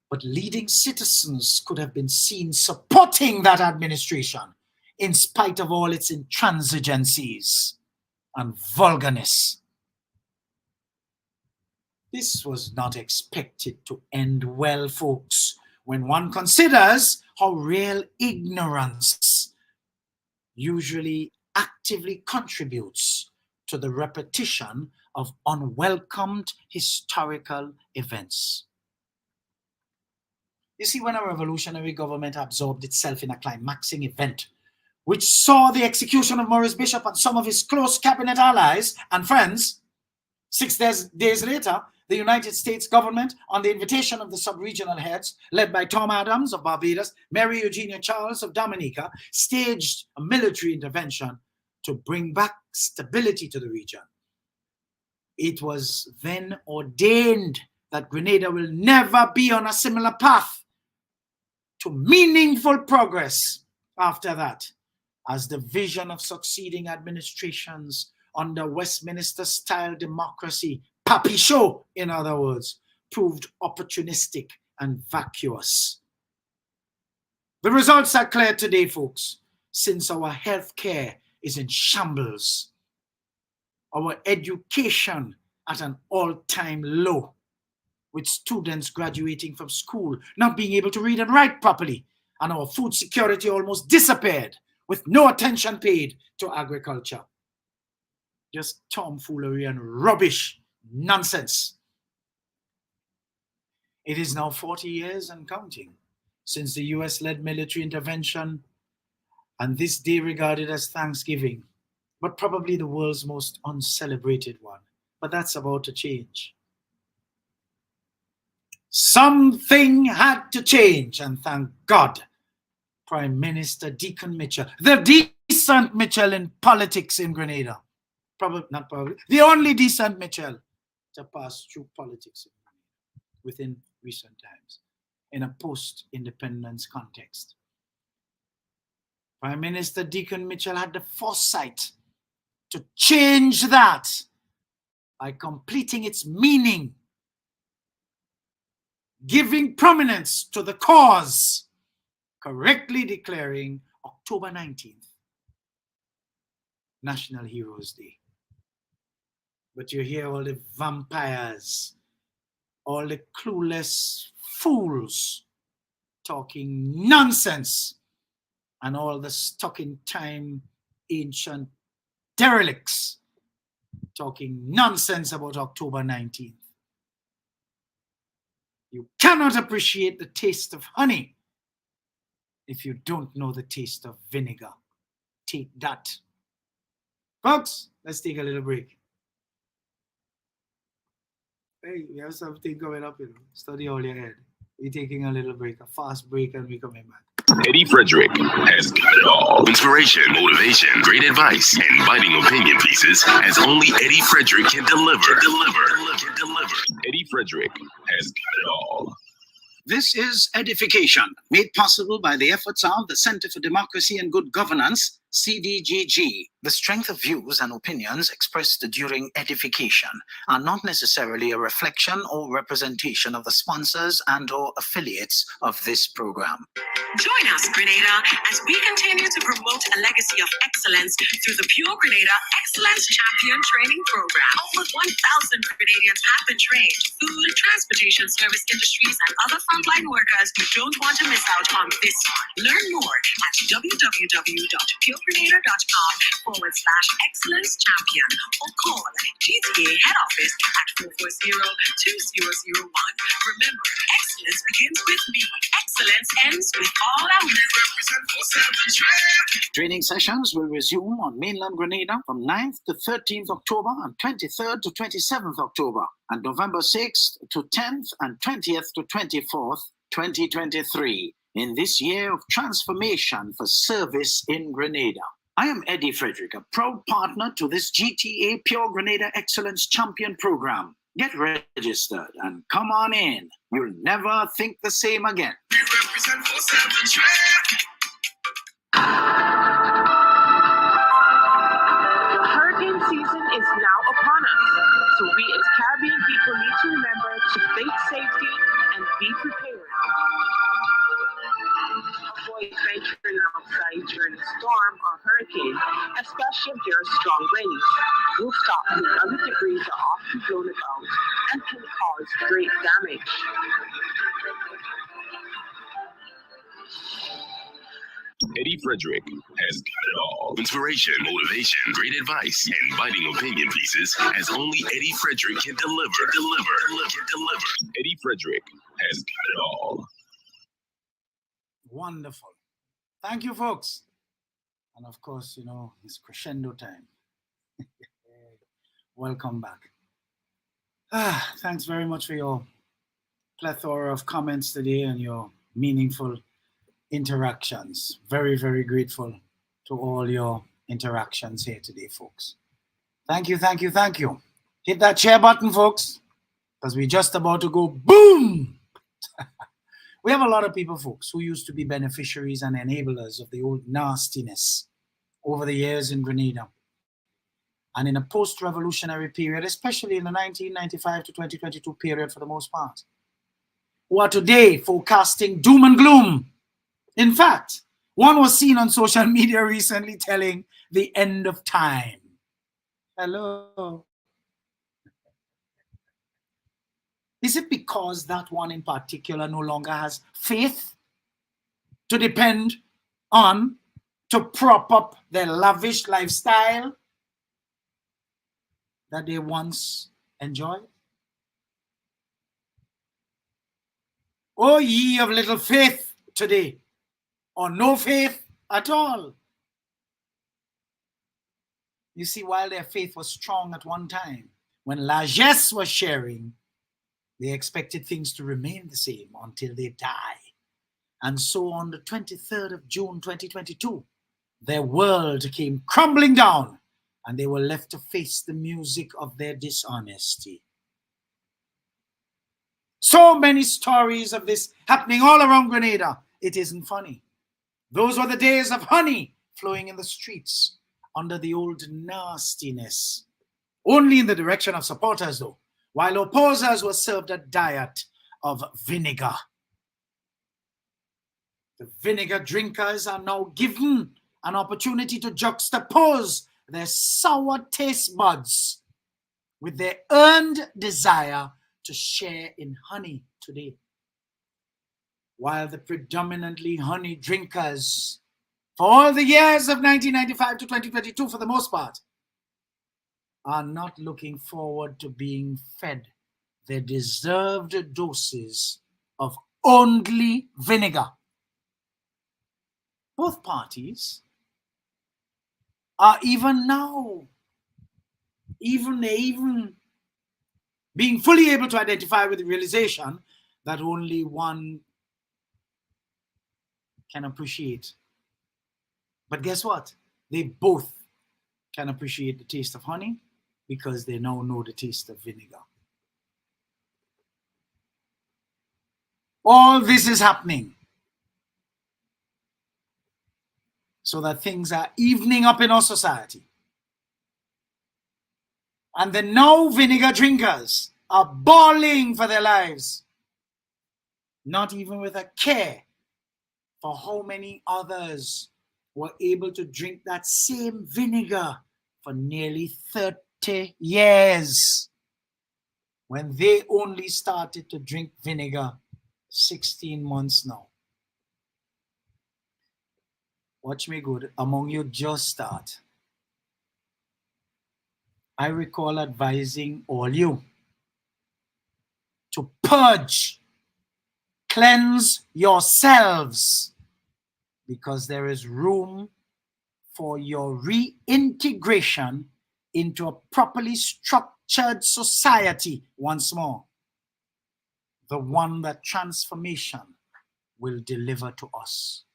but leading citizens could have been seen supporting that administration in spite of all its intransigencies and vulgarness. This was not expected to end well, folks, when one considers how real ignorance usually actively contributes to the repetition of unwelcomed historical events. You see, when a revolutionary government absorbed itself in a climaxing event, which saw the execution of Maurice Bishop and some of his close cabinet allies and friends, 6 days later, the United States government, on the invitation of the sub-regional heads, led by Tom Adams of Barbados, Mary Eugenia Charles of Dominica, staged a military intervention to bring back stability to the region. It was then ordained that Grenada will never be on a similar path to meaningful progress after that, as the vision of succeeding administrations under Westminster-style democracy, Papi Show, in other words, proved opportunistic and vacuous. The results are clear today, folks, since our healthcare is in shambles, our education at an all-time low, with students graduating from school not being able to read and write properly, and our food security almost disappeared, with no attention paid to agriculture. Just tomfoolery and rubbish nonsense. It is now 40 years and counting since the US-led military intervention, and this day regarded as Thanksgiving, but probably the world's most uncelebrated one. But that's about to change. Something had to change, and thank God, Prime Minister Deacon Mitchell, the decent Mitchell in politics in Grenada, the only decent Mitchell to pass through politics within recent times in a post-independence context. Prime Minister Deacon Mitchell had the foresight to change that by completing its meaning, giving prominence to the cause, correctly declaring October 19th National Heroes Day. But you hear all the vampires, all the clueless fools talking nonsense, and all the stuck-in-time ancient derelicts talking nonsense about October 19th. You cannot appreciate the taste of honey if you don't know the taste of vinegar. Take that. Folks, let's take a little break. Hey, we have something coming up, you know. Study all your head. We're taking a little break, a fast break, and we're coming back. Eddie Frederick has got it all. Inspiration, motivation, great advice, and biting opinion pieces as only Eddie Frederick can deliver. Eddie Frederick has got it all. This is Edification, made possible by the efforts of the Center for Democracy and Good Governance, CDGG. The strength of views and opinions expressed during edification are not necessarily a reflection or representation of the sponsors and or affiliates of this program. Join us, Grenada, as we continue to promote a legacy of excellence through the Pure Grenada Excellence Champion Training Program. Over 1,000 Grenadians have been trained. Food, transportation service industries, and other frontline workers, you don't want to miss out on this one. Learn more at www.puregrenada.com/excellence champion or call GTA head office at 440-2001. Remember, excellence begins with me. Excellence ends with all our represent for 7 Training sessions will resume on mainland Grenada from 9th to 13th October and 23rd to 27th October, and November 6th to 10th and 20th to 24th, 2023, in this year of transformation for service in Grenada. I am Eddie Frederick, a proud partner to this GTA Pure Grenada Excellence Champion Program. Get registered and come on in. You'll never think the same again. We represent for 7 Hurricane season is now upon us, so we as Caribbean people need to remember to think safety and be prepared. Avoid venturing outside during a storm or hurricane, especially if there are strong winds. Rooftop and other debris are often blown about and can cause cause great damage. Eddie Frederick has got it all. Inspiration, motivation, great advice, and biting opinion pieces as only Eddie Frederick can deliver. Eddie Frederick has got it all. Wonderful. Thank you, folks. And of course, you know, it's crescendo time. Welcome back. Thanks very much for your plethora of comments today and your meaningful interactions. Very, very grateful to all your interactions here today, folks. Thank you, thank you, thank you. Hit that share button, folks, because we're just about to go boom. We have a lot of people, folks, who used to be beneficiaries and enablers of the old nastiness over the years in Grenada. And in a post-revolutionary period, especially in the 1995 to 2022 period for the most part, who are today forecasting doom and gloom. In fact, one was seen on social media recently telling the end of time. Hello. Is it because that one in particular no longer has faith to depend on to prop up their lavish lifestyle that they once enjoyed? O ye of little faith today, or no faith at all. You see, while their faith was strong at one time, when largesse was sharing, they expected things to remain the same until they die. And so on the 23rd of June 2022, their world came crumbling down and they were left to face the music of their dishonesty. So many stories of this happening all around Grenada. It isn't funny. Those were the days of honey flowing in the streets under the old nastiness. Only in the direction of supporters, though, while opposers were served a diet of vinegar. The vinegar drinkers are now given an opportunity to juxtapose their sour taste buds with their earned desire to share in honey today. While the predominantly honey drinkers, for all the years of 1995 to 2022 for the most part, are not looking forward to being fed their deserved doses of only vinegar. Both parties are even now, even being fully able to identify with the realization that only one can appreciate. But guess what? They both can appreciate the taste of honey because they now know the taste of vinegar. All this is happening so that things are evening up in our society. And the now vinegar drinkers are bawling for their lives, not even with a care for how many others were able to drink that same vinegar for nearly 30 years when they only started to drink vinegar 16 months now. Watch me good. Among you just start. I recall advising all you to purge, cleanse yourselves, because there is room for your reintegration into a properly structured society once more. The one that transformation will deliver to us.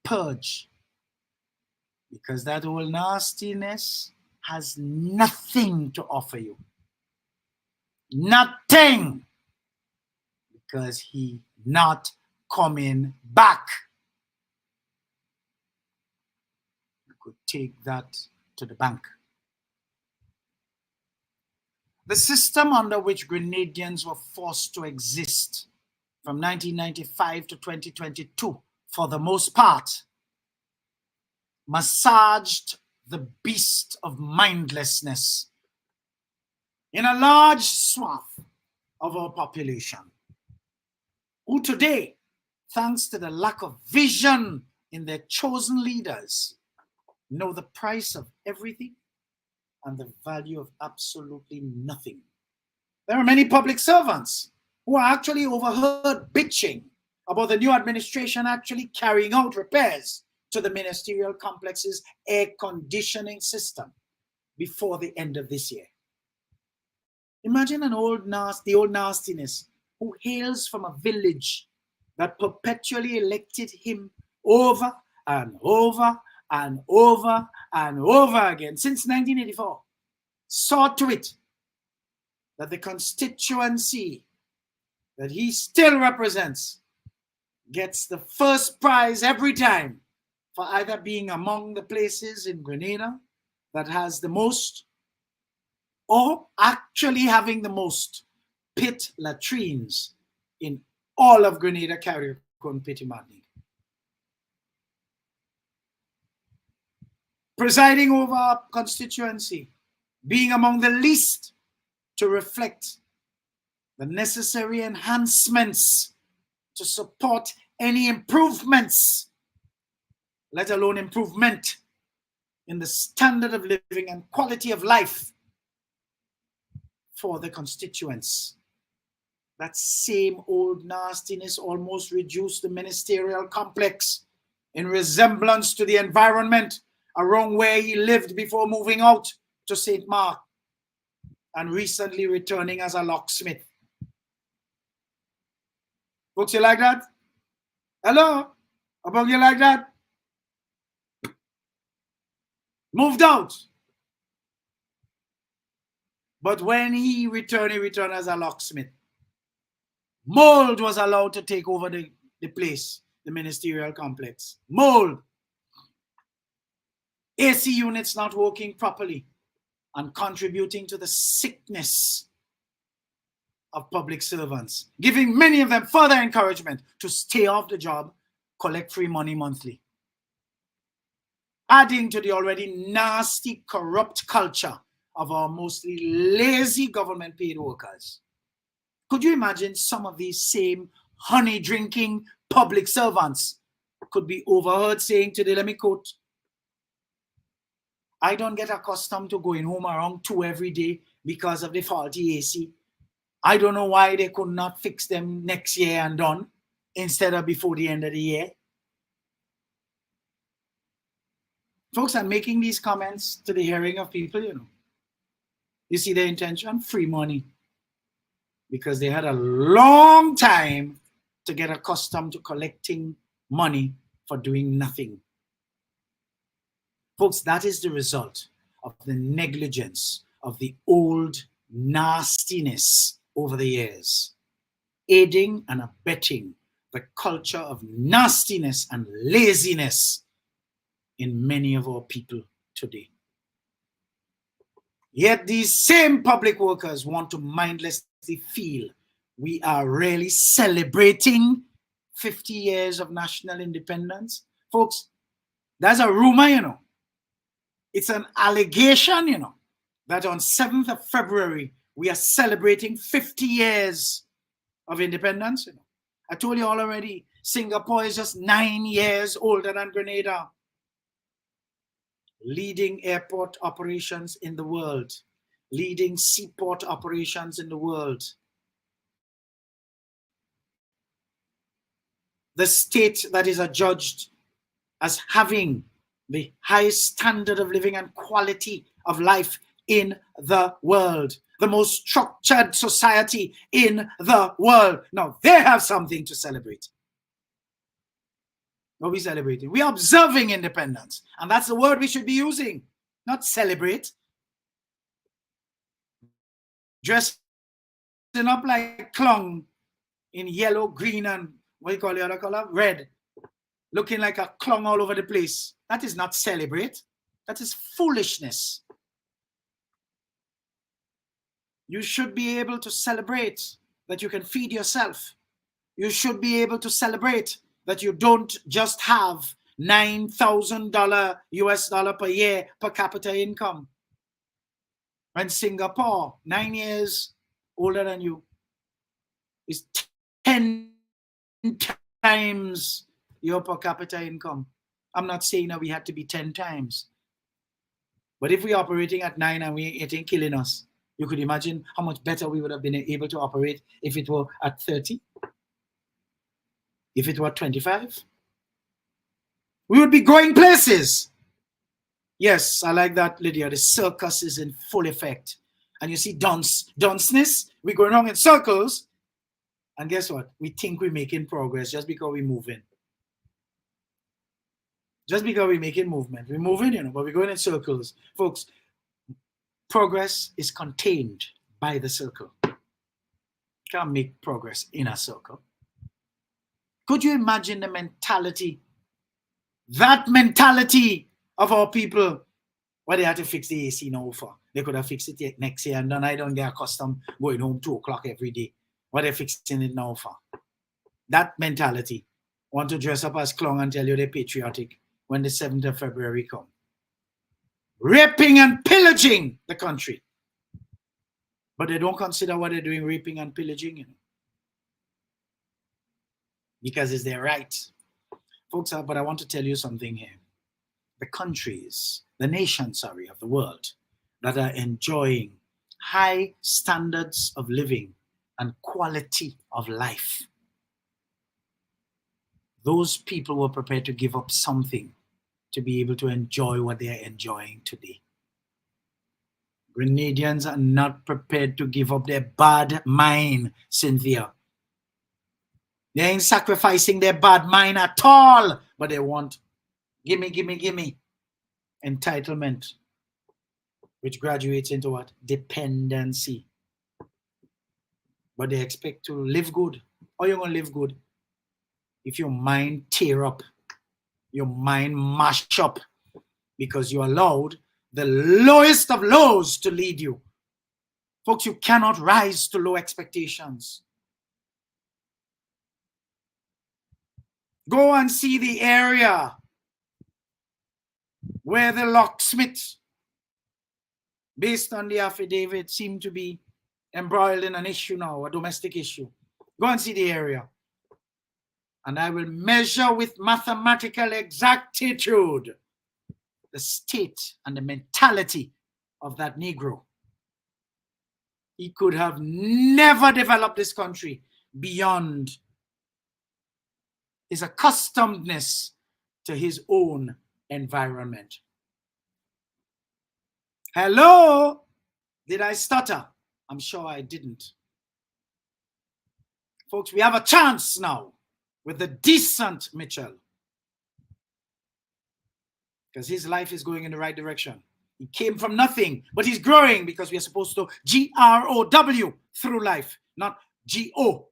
Purge. Because that old nastiness has nothing to offer you. Nothing. Because he not coming back. You could take that to the bank. The system under which Grenadians were forced to exist from 1995 to 2022, for the most part, massaged the beast of mindlessness in a large swath of our population, who today, thanks to the lack of vision in their chosen leaders, know the price of everything and the value of absolutely nothing. There are many public servants who are actually overheard bitching about the new administration actually carrying out repairs to the ministerial complex's air conditioning system before the end of this year. Imagine the old nastiness who hails from a village that perpetually elected him over and over and over and over again since 1984, saw to it that the constituency that he still represents gets the first prize every time for either being among the places in Grenada that has the most or actually having the most pit latrines in all of Grenada, Carriacou, Petit Martinique. Presiding over our constituency, being among the least to reflect the necessary enhancements to support any improvements, let alone improvement in the standard of living and quality of life for the constituents. That same old nastiness almost reduced the ministerial complex in resemblance to the environment around where he lived before moving out to St. Mark and recently returning as a locksmith. Folks, you like that? Hello? About you like that? Moved out. But when he returned as a locksmith. Mold was allowed to take over the place, the ministerial complex. Mold. AC units not working properly and contributing to the sickness of public servants, giving many of them further encouragement to stay off the job, collect free money monthly. Adding to the already nasty, corrupt culture of our mostly lazy government paid workers. Could you imagine some of these same honey-drinking public servants could be overheard saying today, let me quote, I don't get accustomed to going home around 2 every day because of the faulty AC. I don't know why they could not fix them next year and done instead of before the end of the year. Folks, I'm making these comments to the hearing of people, you know. You see their intention? Free money. Because they had a long time to get accustomed to collecting money for doing nothing. Folks, that is the result of the negligence of the old nastiness over the years, aiding and abetting the culture of nastiness and laziness in many of our people today. Yet these same public workers want to mindlessly feel we are really celebrating 50 years of national independence. Folks, that's a rumor, you know. It's an allegation, you know, that on 7th of February, we are celebrating 50 years of independence. You know. I told you all already, Singapore is just 9 years older than Grenada. Leading airport operations in the world, leading seaport operations in the world. The state that is adjudged as having the highest standard of living and quality of life in the world. The most structured society in the world. Now, they have something to celebrate. What are we celebrating? We are observing independence. And that's the word we should be using, not celebrate. Dressing up like clown in yellow, green, and what do you call the other color? Red. Looking like a clown all over the place. That is not celebrate. That is foolishness. You should be able to celebrate that you can feed yourself. You should be able to celebrate that you don't just have $9,000 US dollar per year per capita income. And Singapore, 9 years older than you, is 10 times your per capita income. I'm not saying that we had to be 10 times. But if we're operating at 9 and it ain't killing us, you could imagine how much better we would have been able to operate if it were at 30, if it were 25. We would be going places. Yes, I like that, Lydia. The circus is in full effect. And you see dunceness, we're going around in circles. And guess what? We think we're making progress just because we're moving. Just because we're making movement. We're moving, you know, but we're going in circles. Folks, progress is contained by the circle. You can't make progress in a circle. Could you imagine the mentality, that mentality of our people, why they had to fix the AC now for? They could have fixed it next year, and then I don't get accustomed going home 2 o'clock every day. Why they're fixing it now for? That mentality. Want to dress up as clown and tell you they're patriotic when the 7th of February comes. Raping and pillaging the country. But they don't consider what they're doing, raping and pillaging, you know. Because it's their right. Folks, but I want to tell you something here. The countries, the nations, sorry, of the world that are enjoying high standards of living and quality of life, those people were prepared to give up something to be able to enjoy what they are enjoying today. Grenadians are not prepared to give up their bad mind, Cynthia. They ain't sacrificing their bad mind at all, but they want gimme, gimme, gimme entitlement, which graduates into what? Dependency. But they expect to live good. How you gonna live good? If your mind tear up, your mind mash up, because you allowed the lowest of lows to lead you. Folks, you cannot rise to low expectations. Go and see the area where the locksmith, based on the affidavit, seemed to be embroiled in an issue now, a domestic issue. Go and see the area. And I will measure with mathematical exactitude the state and the mentality of that Negro. He could have never developed this country beyond his accustomedness to his own environment. Hello? Did I stutter? I'm sure I didn't. Folks, we have a chance now with the decent Mitchell, because his life is going in the right direction. He came from nothing, but he's growing, because we are supposed to GROW through life, not GO,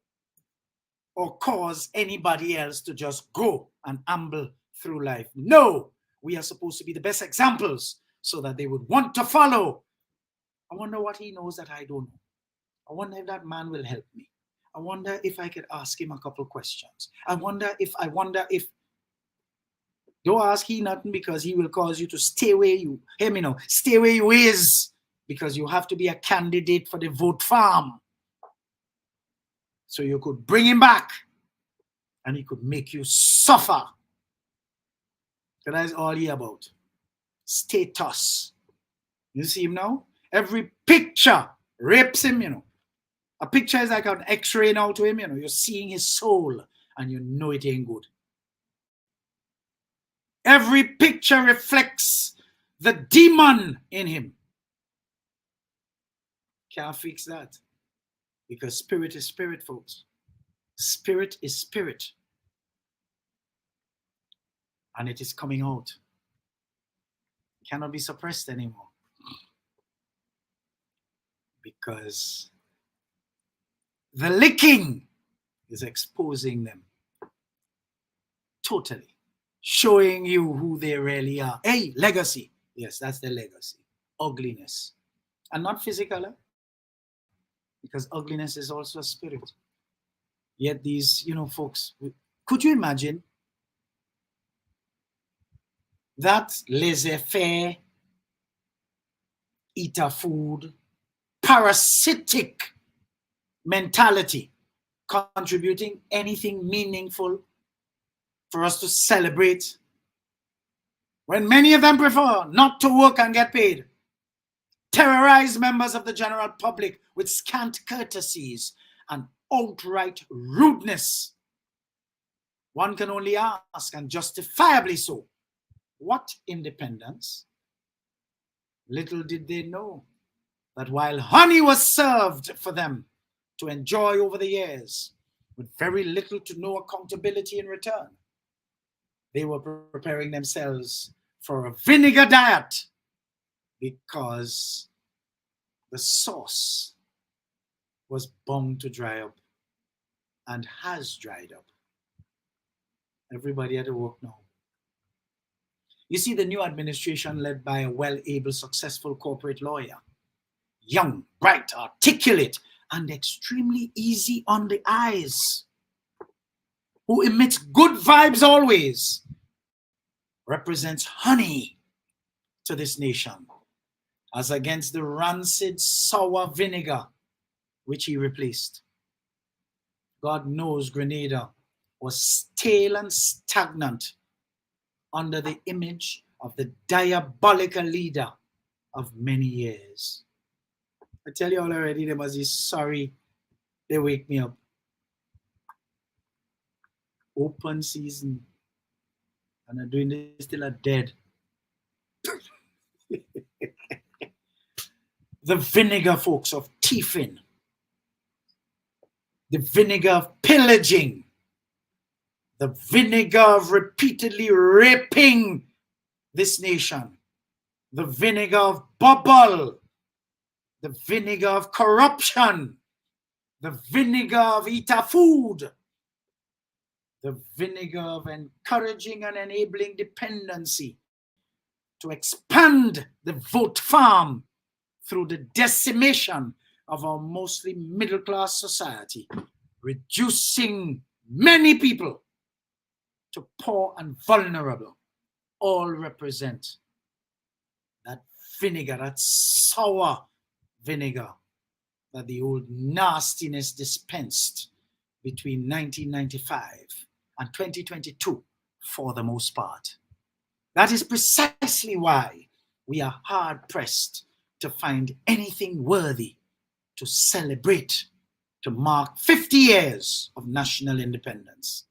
or cause anybody else to just go and amble through life. No, we are supposed to be the best examples so that they would want to follow. I wonder what he knows that I don't know. I wonder if that man will help me. I wonder if I could ask him a couple questions. I wonder if, don't ask he nothing, because he will cause you to stay where you, hear me now, stay where you is, because you have to be a candidate for the vote farm. So you could bring him back and he could make you suffer. That is all he about. Status. You see him now? Every picture rapes him, you know. A picture is like an x-ray now to him, you know. You're seeing his soul and you know it ain't good. Every picture reflects the demon in him. Can't fix that. Because spirit is spirit, folks. Spirit is spirit. And it is coming out. It cannot be suppressed anymore. Because the licking is exposing them totally, showing you who they really are. Hey, legacy. Yes, that's the legacy. Ugliness. And not physical, because ugliness is also a spirit. Yet these, you know, folks, could you imagine that laissez-faire eat our food, parasitic mentality, contributing anything meaningful for us to celebrate, when many of them prefer not to work and get paid, terrorize members of the general public with scant courtesies and outright rudeness. One can only ask, and justifiably so, what independence? Little did they know that while honey was served for them to enjoy over the years, with very little to no accountability in return, they were preparing themselves for a vinegar diet, because the sauce was bound to dry up and has dried up. Everybody had to work now. You see, the new administration, led by a well-able, successful corporate lawyer, young, bright, articulate, and extremely easy on the eyes, who emits good vibes always, represents honey to this nation, as against the rancid, sour vinegar which he replaced. God knows Grenada was stale and stagnant under the image of the diabolical leader of many years. I tell you all already, they must be sorry they wake me up. Open season, and I'm doing this till I'm dead. The vinegar, folks, of thieving, the vinegar of pillaging, the vinegar of repeatedly raping this nation, the vinegar of bubble, the vinegar of corruption, the vinegar of eater food, the vinegar of encouraging and enabling dependency to expand the vote farm through the decimation of our mostly middle-class society, reducing many people to poor and vulnerable, all represent that vinegar, that sour vinegar that the old nastiness dispensed between 1995 and 2022 for the most part. That is precisely why we are hard-pressed to find anything worthy to celebrate, to mark 50 years of national independence.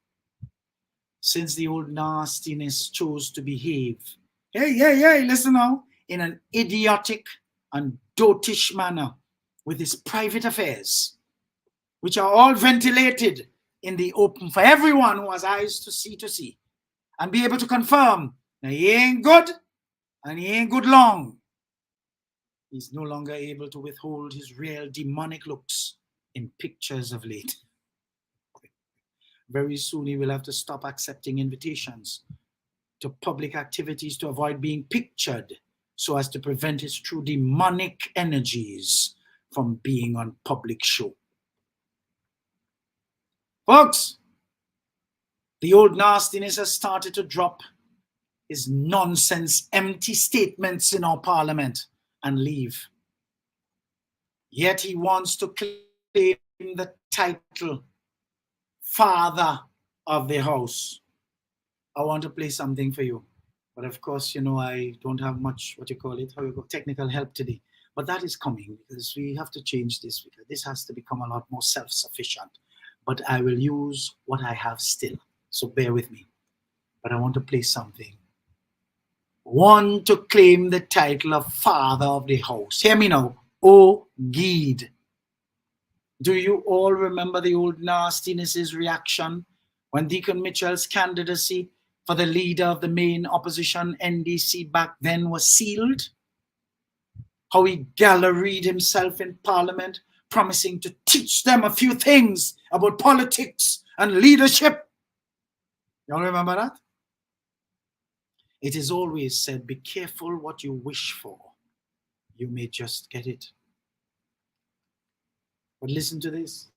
Since the old nastiness chose to behave, listen now, in an idiotic and dotish manner with his private affairs, which are all ventilated in the open for everyone who has eyes to see, and be able to confirm that he ain't good and he ain't good long. He's no longer able to withhold his real demonic looks in pictures of late. Very soon he will have to stop accepting invitations to public activities to avoid being pictured, so as to prevent his true demonic energies from being on public show. Folks, the old nastiness has started to drop his nonsense, empty statements in our parliament and leave. Yet he wants to claim the title Father of the House. I want to play something for you. But of course, you know, I don't have much, technical help today. But that is coming, because we have to change this, because this has to become a lot more self-sufficient. But I will use what I have still. So bear with me. But I want to play something. Want to claim the title of Father of the House. Hear me now. Oh, Gede. Do you all remember the old nastiness's reaction when Deacon Mitchell's candidacy for the leader of the main opposition NDC back then was sealed? How he galleried himself in Parliament, promising to teach them a few things about politics and leadership. Y'all remember that? It is always said, be careful what you wish for. You may just get it. But listen to this.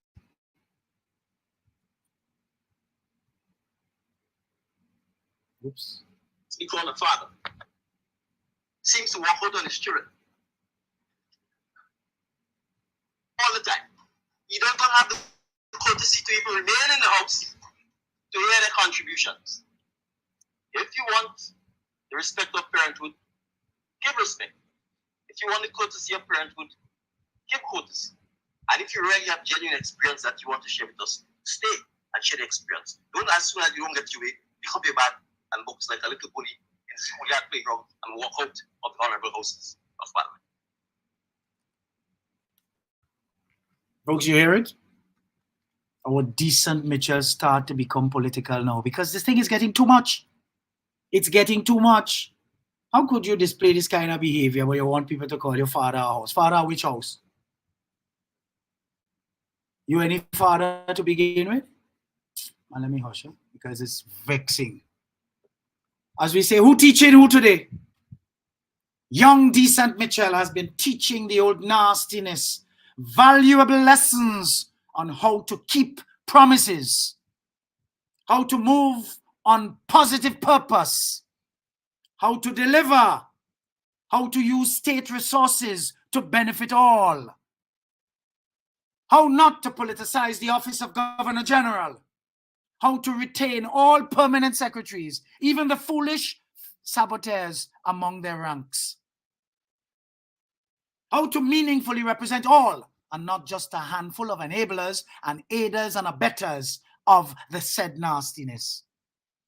Oops. He called a father. Seems to walk out on his children. the time. You don't have the courtesy to even remain in the house to hear their contributions. If you want the respect of parenthood, give respect. If you want the courtesy of parenthood, give courtesy. And if you really have genuine experience that you want to share with us, stay and share the experience. Don't, as soon as you don't get your way, pick up your bag and books like a little bully in the schoolyard playground and walk out of the honorable houses of Parliament. Folks, you hear it? Our decent Mitchell start to become political now because this thing is getting too much. It's getting too much. How could you display this kind of behavior where you want people to call your father a house? Father, which house? You any father to begin with? And let me hush you because it's vexing. As we say, who teaching who today? Young, decent Mitchell has been teaching the old nastiness valuable lessons on how to keep promises, how to move on positive purpose, how to deliver, how to use state resources to benefit all, how not to politicize the office of Governor General, how to retain all permanent secretaries, even the foolish saboteurs among their ranks, how to meaningfully represent all and not just a handful of enablers and aiders and abettors of the said nastiness,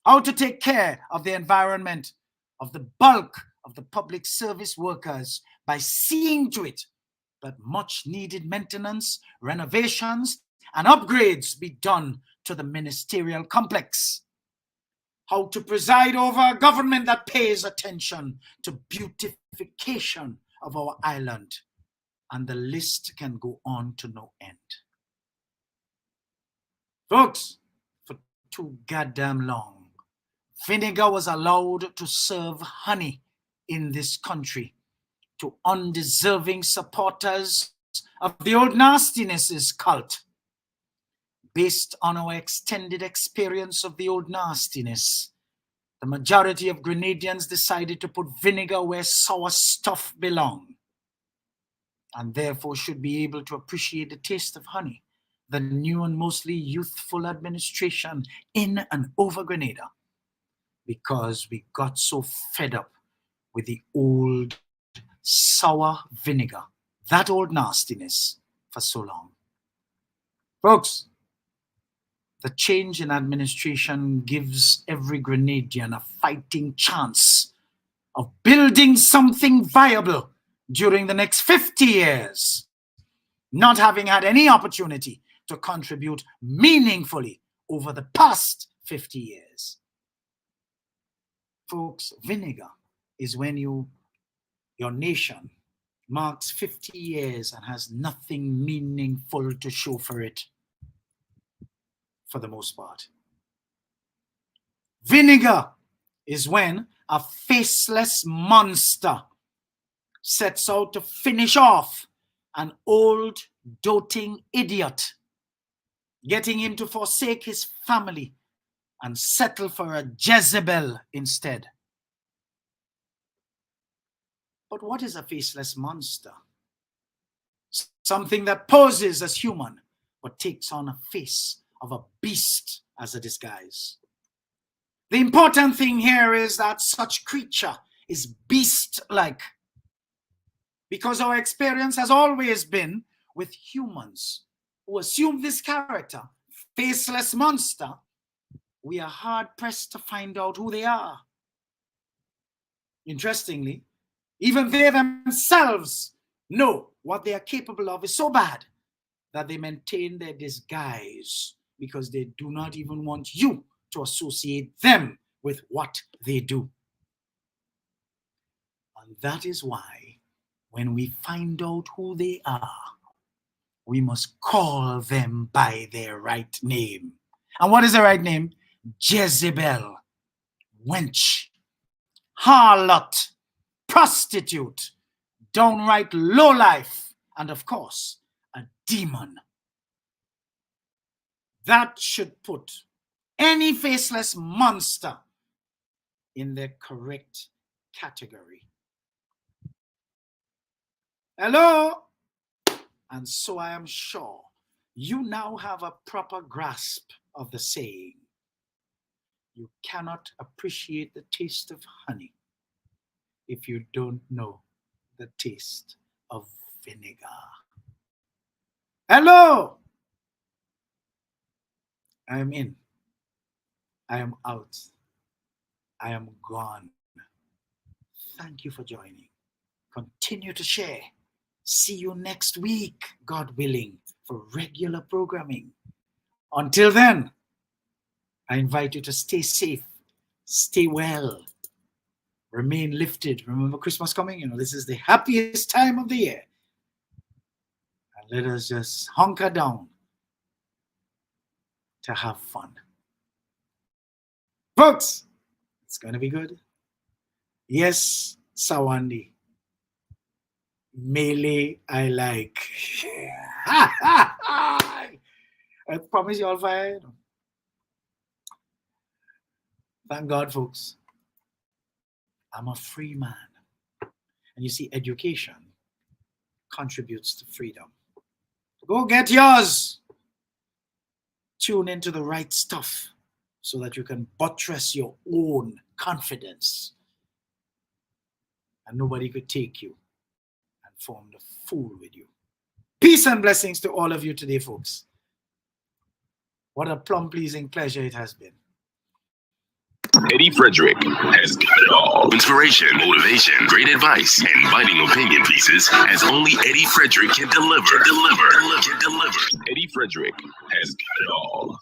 how to take care of the environment of the bulk of the public service workers by seeing to it that much needed maintenance, renovations, and upgrades be done to the ministerial complex, how to preside over a government that pays attention to beautification of our island, and the list can go on to no end. Folks, for too goddamn long, vinegar was allowed to serve honey in this country to undeserving supporters of the old nastinesses cult. Based on our extended experience of the old nastiness, the majority of Grenadians decided to put vinegar where sour stuff belongs, and therefore should be able to appreciate the taste of honey, the new and mostly youthful administration in and over Grenada, because we got so fed up with the old sour vinegar, that old nastiness, for so long. Folks, the change in administration gives every Grenadian a fighting chance of building something viable during the next 50 years, not having had any opportunity to contribute meaningfully over the past 50 years. Folks, vinegar is when your nation marks 50 years and has nothing meaningful to show for it, for the most part. Vinegar is when a faceless monster sets out to finish off an old doting idiot, getting him to forsake his family and settle for a Jezebel instead. But what is a faceless monster? Something that poses as human, but takes on a face of a beast as a disguise. The important thing here is that such creature is beast-like, because our experience has always been with humans who assume this character, faceless monster. We are hard-pressed to find out who they are. Interestingly, even they themselves know what they are capable of is so bad that they maintain their disguise, because they do not even want you to associate them with what they do. And that is why, when we find out who they are, we must call them by their right name. And what is the right name? Jezebel, wench, harlot, prostitute, downright lowlife, and of course, a demon. That should put any faceless monster in their correct category. Hello? And so I am sure you now have a proper grasp of the saying, you cannot appreciate the taste of honey if you don't know the taste of vinegar. Hello! I am in. I am out. I am gone. Thank you for joining. Continue to share. See you next week, God willing, for regular programming. Until then, I invite you to stay safe, stay well, remain lifted. Remember Christmas coming? You know, this is the happiest time of the year. And let us just hunker down to have fun. Folks, it's going to be good. Yes, Sawandi. Melee, I like. I promise you all fine. Thank God, folks. I'm a free man. And you see, education contributes to freedom. Go get yours. Tune into the right stuff so that you can buttress your own confidence. And nobody could take you and form the fool with you. Peace and blessings to all of you today, folks. What a plum-pleasing pleasure it has been. Eddie Frederick has got it all. Inspiration, motivation, great advice, and biting opinion pieces as only Eddie Frederick can deliver. Eddie Frederick has got it all.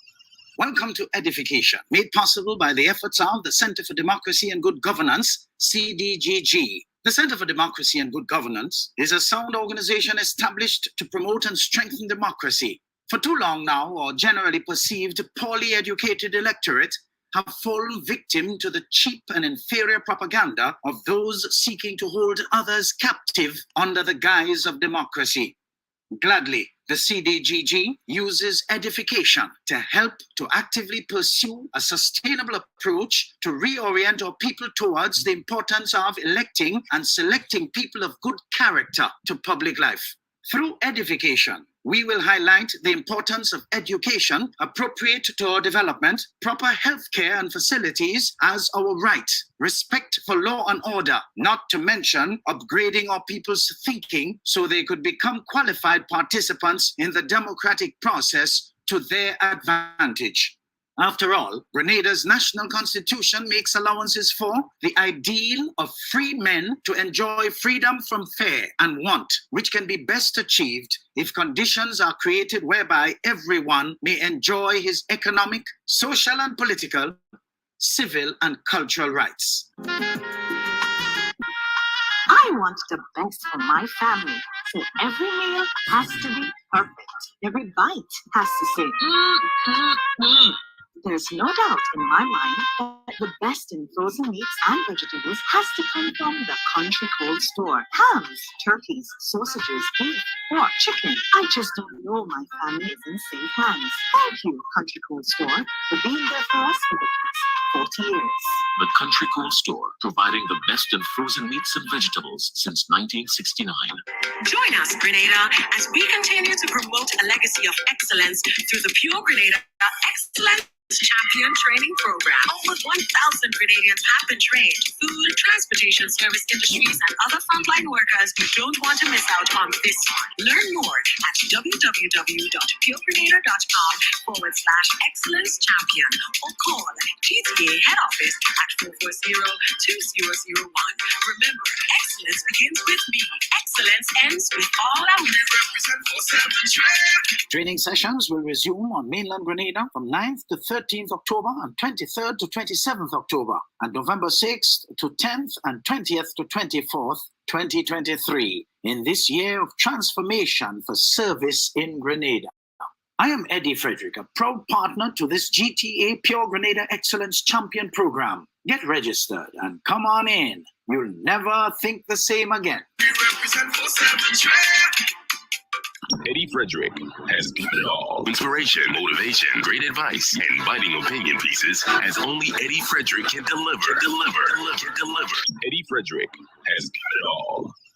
Welcome to Edification, made possible by the efforts of the Center for Democracy and Good Governance, CDGG. The Center for Democracy and Good Governance is a sound organization established to promote and strengthen democracy. For too long now, our generally perceived poorly educated electorate have fallen victim to the cheap and inferior propaganda of those seeking to hold others captive under the guise of democracy. Gladly, the CDGG uses edification to help to actively pursue a sustainable approach to reorient our people towards the importance of electing and selecting people of good character to public life. Through edification, we will highlight the importance of education appropriate to our development, proper healthcare and facilities as our right, respect for law and order, not to mention upgrading our people's thinking so they could become qualified participants in the democratic process to their advantage. After all, Grenada's national constitution makes allowances for the ideal of free men to enjoy freedom from fear and want, which can be best achieved if conditions are created whereby everyone may enjoy his economic, social and political, civil and cultural rights. I want the best for my family, so every meal has to be perfect. Every bite has to say, There's no doubt in my mind that the best in frozen meats and vegetables has to come from the Country Cold Store. Hams, turkeys, sausages, beef, pork, chicken. I just don't know my family is in safe hands. Thank you, Country Cold Store, for being there for us for the past 40 years. The Country Cold Store, providing the best in frozen meats and vegetables since 1969. Join us, Grenada, as we continue to promote a legacy of excellence through the Pure Grenada Excellence Champion Training Program. Over 1,000 Grenadians have been trained. Food, transportation, service industries, and other frontline workers don't want to miss out on this one. Learn more at www.puregrenada.com/excellence champion or call GTA head office at 440-2001. Remember, excellence begins with me. Excellence ends with all our represent for 7 Training sessions will resume on mainland Grenada from 9th to 13th October and 23rd to 27th October, and November 6th to 10th and 20th to 24th, 2023, in this year of transformation for service in Grenada. I am Eddie Frederick, a proud partner to this GTA Pure Grenada Excellence Champion Program. Get registered and come on in. You'll never think the same again. We represent for 7 Eddie Frederick has got it all. Inspiration, motivation, great advice, and biting opinion pieces as only Eddie Frederick can deliver. Eddie Frederick has got it all.